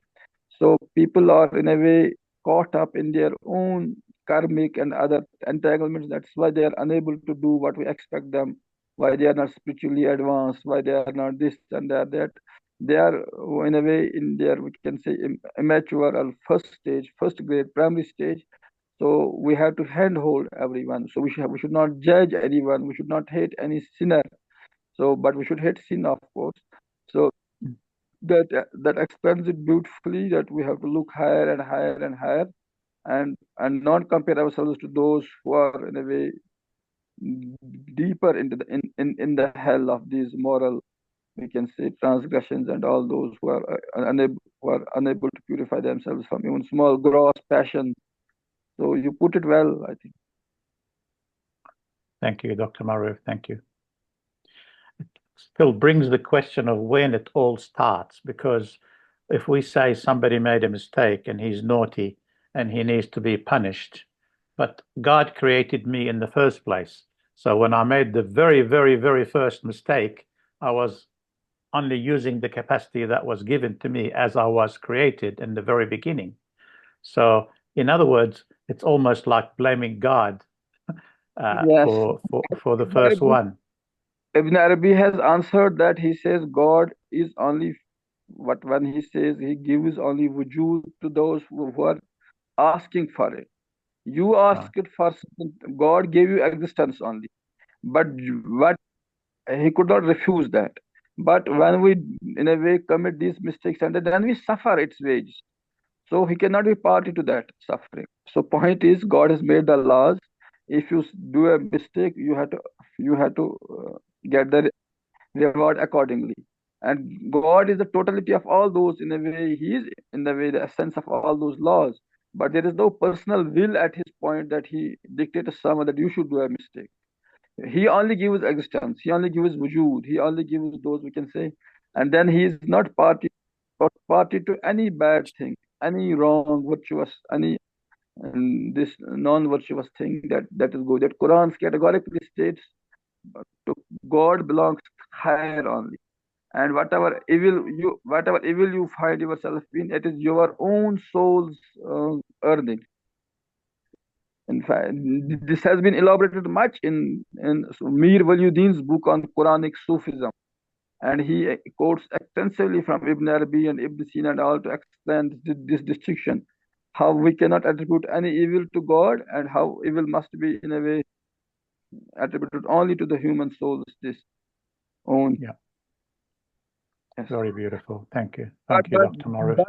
So people are in a way caught up in their own karmic and other entanglements. That's why they are unable to do what we expect them, why they are not spiritually advanced, why they are not this and that. They are in a way in their, we can say, immature or first stage, first grade, primary stage. So we have to handhold everyone. So we should not judge anyone. We should not hate any sinner. So, but we should hate sin, of course. So that explains it beautifully. That we have to look higher and higher and higher, and not compare ourselves to those who are in a way deeper into the in the hell of these moral, we can say, transgressions, and all those who are unable to purify themselves from even small gross passions. So you put it well, I think. Thank you, Dr. Maroof. Thank you. It still brings the question of when it all starts, because if we say somebody made a mistake and he's naughty and he needs to be punished, but God created me in the first place. So when I made the very, very, very first mistake, I was only using the capacity that was given to me as I was created in the very beginning. So in other words, it's almost like blaming God Yes. for the first one. Ibn Arabi has answered that. He says God is only what, when he says he gives only wujud to those who are asking for it. You ask it first. God gave you existence only, but what he could not refuse that. But when we in a way commit these mistakes, and then we suffer its wages, so he cannot be party to that suffering. So point is, God has made the laws. If you do a mistake, you have to get the reward accordingly. And God is the totality of all those. In a way, he is in the way the essence of all those laws. But there is no personal will at his point that he dictates to someone that you should do a mistake. He only gives existence. He only gives wujud. He only gives those, we can say, and then he is not party to any bad thing, any wrong, virtuous, any this non-virtuous thing that is good. That Quran categorically states to God belongs higher only. And whatever evil you find yourself in, it is your own soul's earning. In fact, this has been elaborated much in Mir Waliuddin's book on Quranic Sufism, and he quotes extensively from Ibn Arabi and Ibn Sina and all to explain this distinction, how we cannot attribute any evil to God, and how evil must be in a way attributed only to the human soul's this own. Yeah. Yes. Very beautiful. Thank you. Thank you, Dr. Maroof.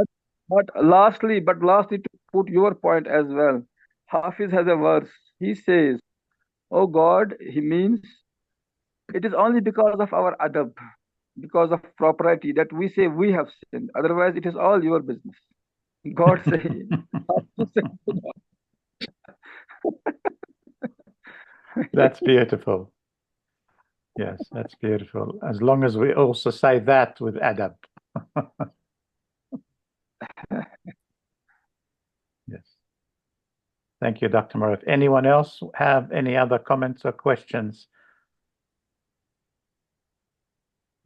But lastly, to put your point as well, Hafiz has a verse. He says, "Oh God," he means, "it is only because of our adab, because of propriety, that we say we have sinned. Otherwise, it is all your business." God say, That's beautiful. Yes, that's beautiful. As long as we also say that with adab. Yes. Thank you, Dr. Maroof. Anyone else have any other comments or questions?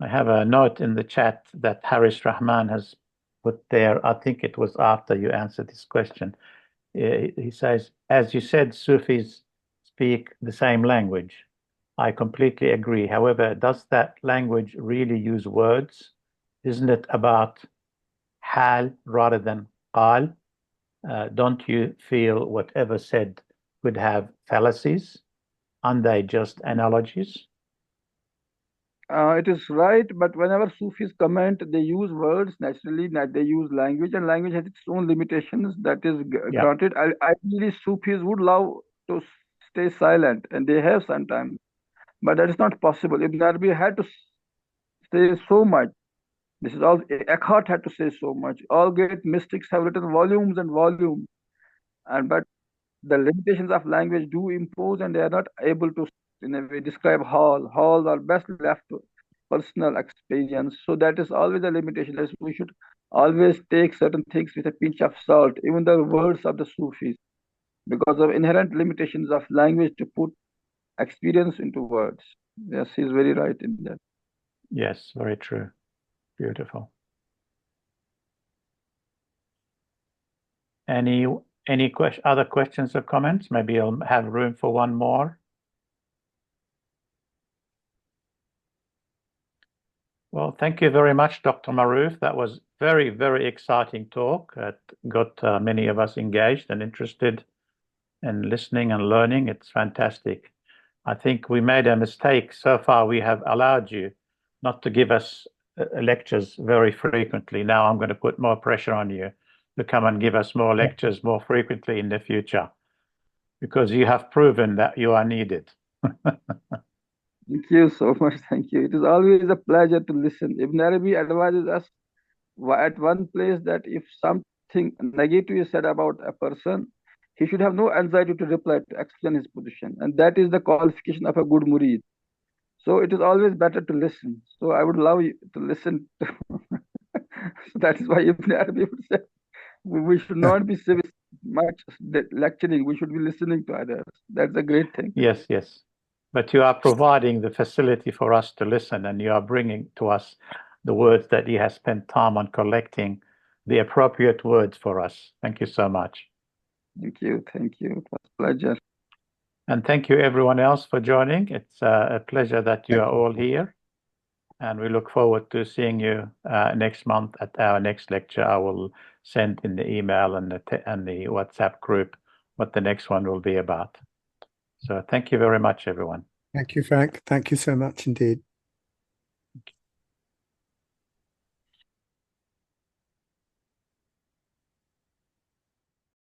I have a note in the chat that Haris Rahman has put there. I think it was after you answered this question. He says, as you said, Sufis speak the same language. I completely agree. However, does that language really use words? Isn't it about hal rather than qal? Don't you feel whatever said could have fallacies? Aren't they just analogies? it is right, but whenever Sufis comment, they use words naturally, that they use language, and language has its own limitations. That is granted. Ideally, Sufis would love to stay silent, and they have sometimes, but that is not possible. Ibn Arabi had to say so much. This is all. Eckhart had to say so much. All great mystics have written volumes and volumes, but the limitations of language do impose, and they are not able to, in a way, describe all. All are best left to personal experience. So that is always a limitation. As we should always take certain things with a pinch of salt, even the words of the Sufis, because of inherent limitations of language to put experience into words. Yes, he's very right in that. Yes, very true. Beautiful. Any other questions or comments? Maybe I'll have room for one more. Well, thank you very much, Dr. Maroof. That was very, very exciting talk. It got many of us engaged and interested in listening and learning. It's fantastic. I think we made a mistake. So far, we have allowed you not to give us lectures very frequently. Now I'm going to put more pressure on you to come and give us more lectures more frequently in the future, because you have proven that you are needed. Thank you so much. Thank you. It is always a pleasure to listen. Ibn Arabi advises us at one place that if something negative is said about a person, he should have no anxiety to reply to explain his position. And that is the qualification of a good murid. So it is always better to listen. So I would love you to listen. So that is why Ibn Arabi would say we should not be much lecturing. We should be listening to others. That's a great thing. Yes, yes. But you are providing the facility for us to listen, and you are bringing to us the words that he has spent time on collecting, the appropriate words for us. Thank you so much. Thank you. Thank you. It was a pleasure. And thank you everyone else for joining. It's a pleasure that you are all here. And we look forward to seeing you next month at our next lecture. I will send in the email and the WhatsApp group what the next one will be about. So thank you very much, everyone. Thank you, Frank. Thank you so much indeed.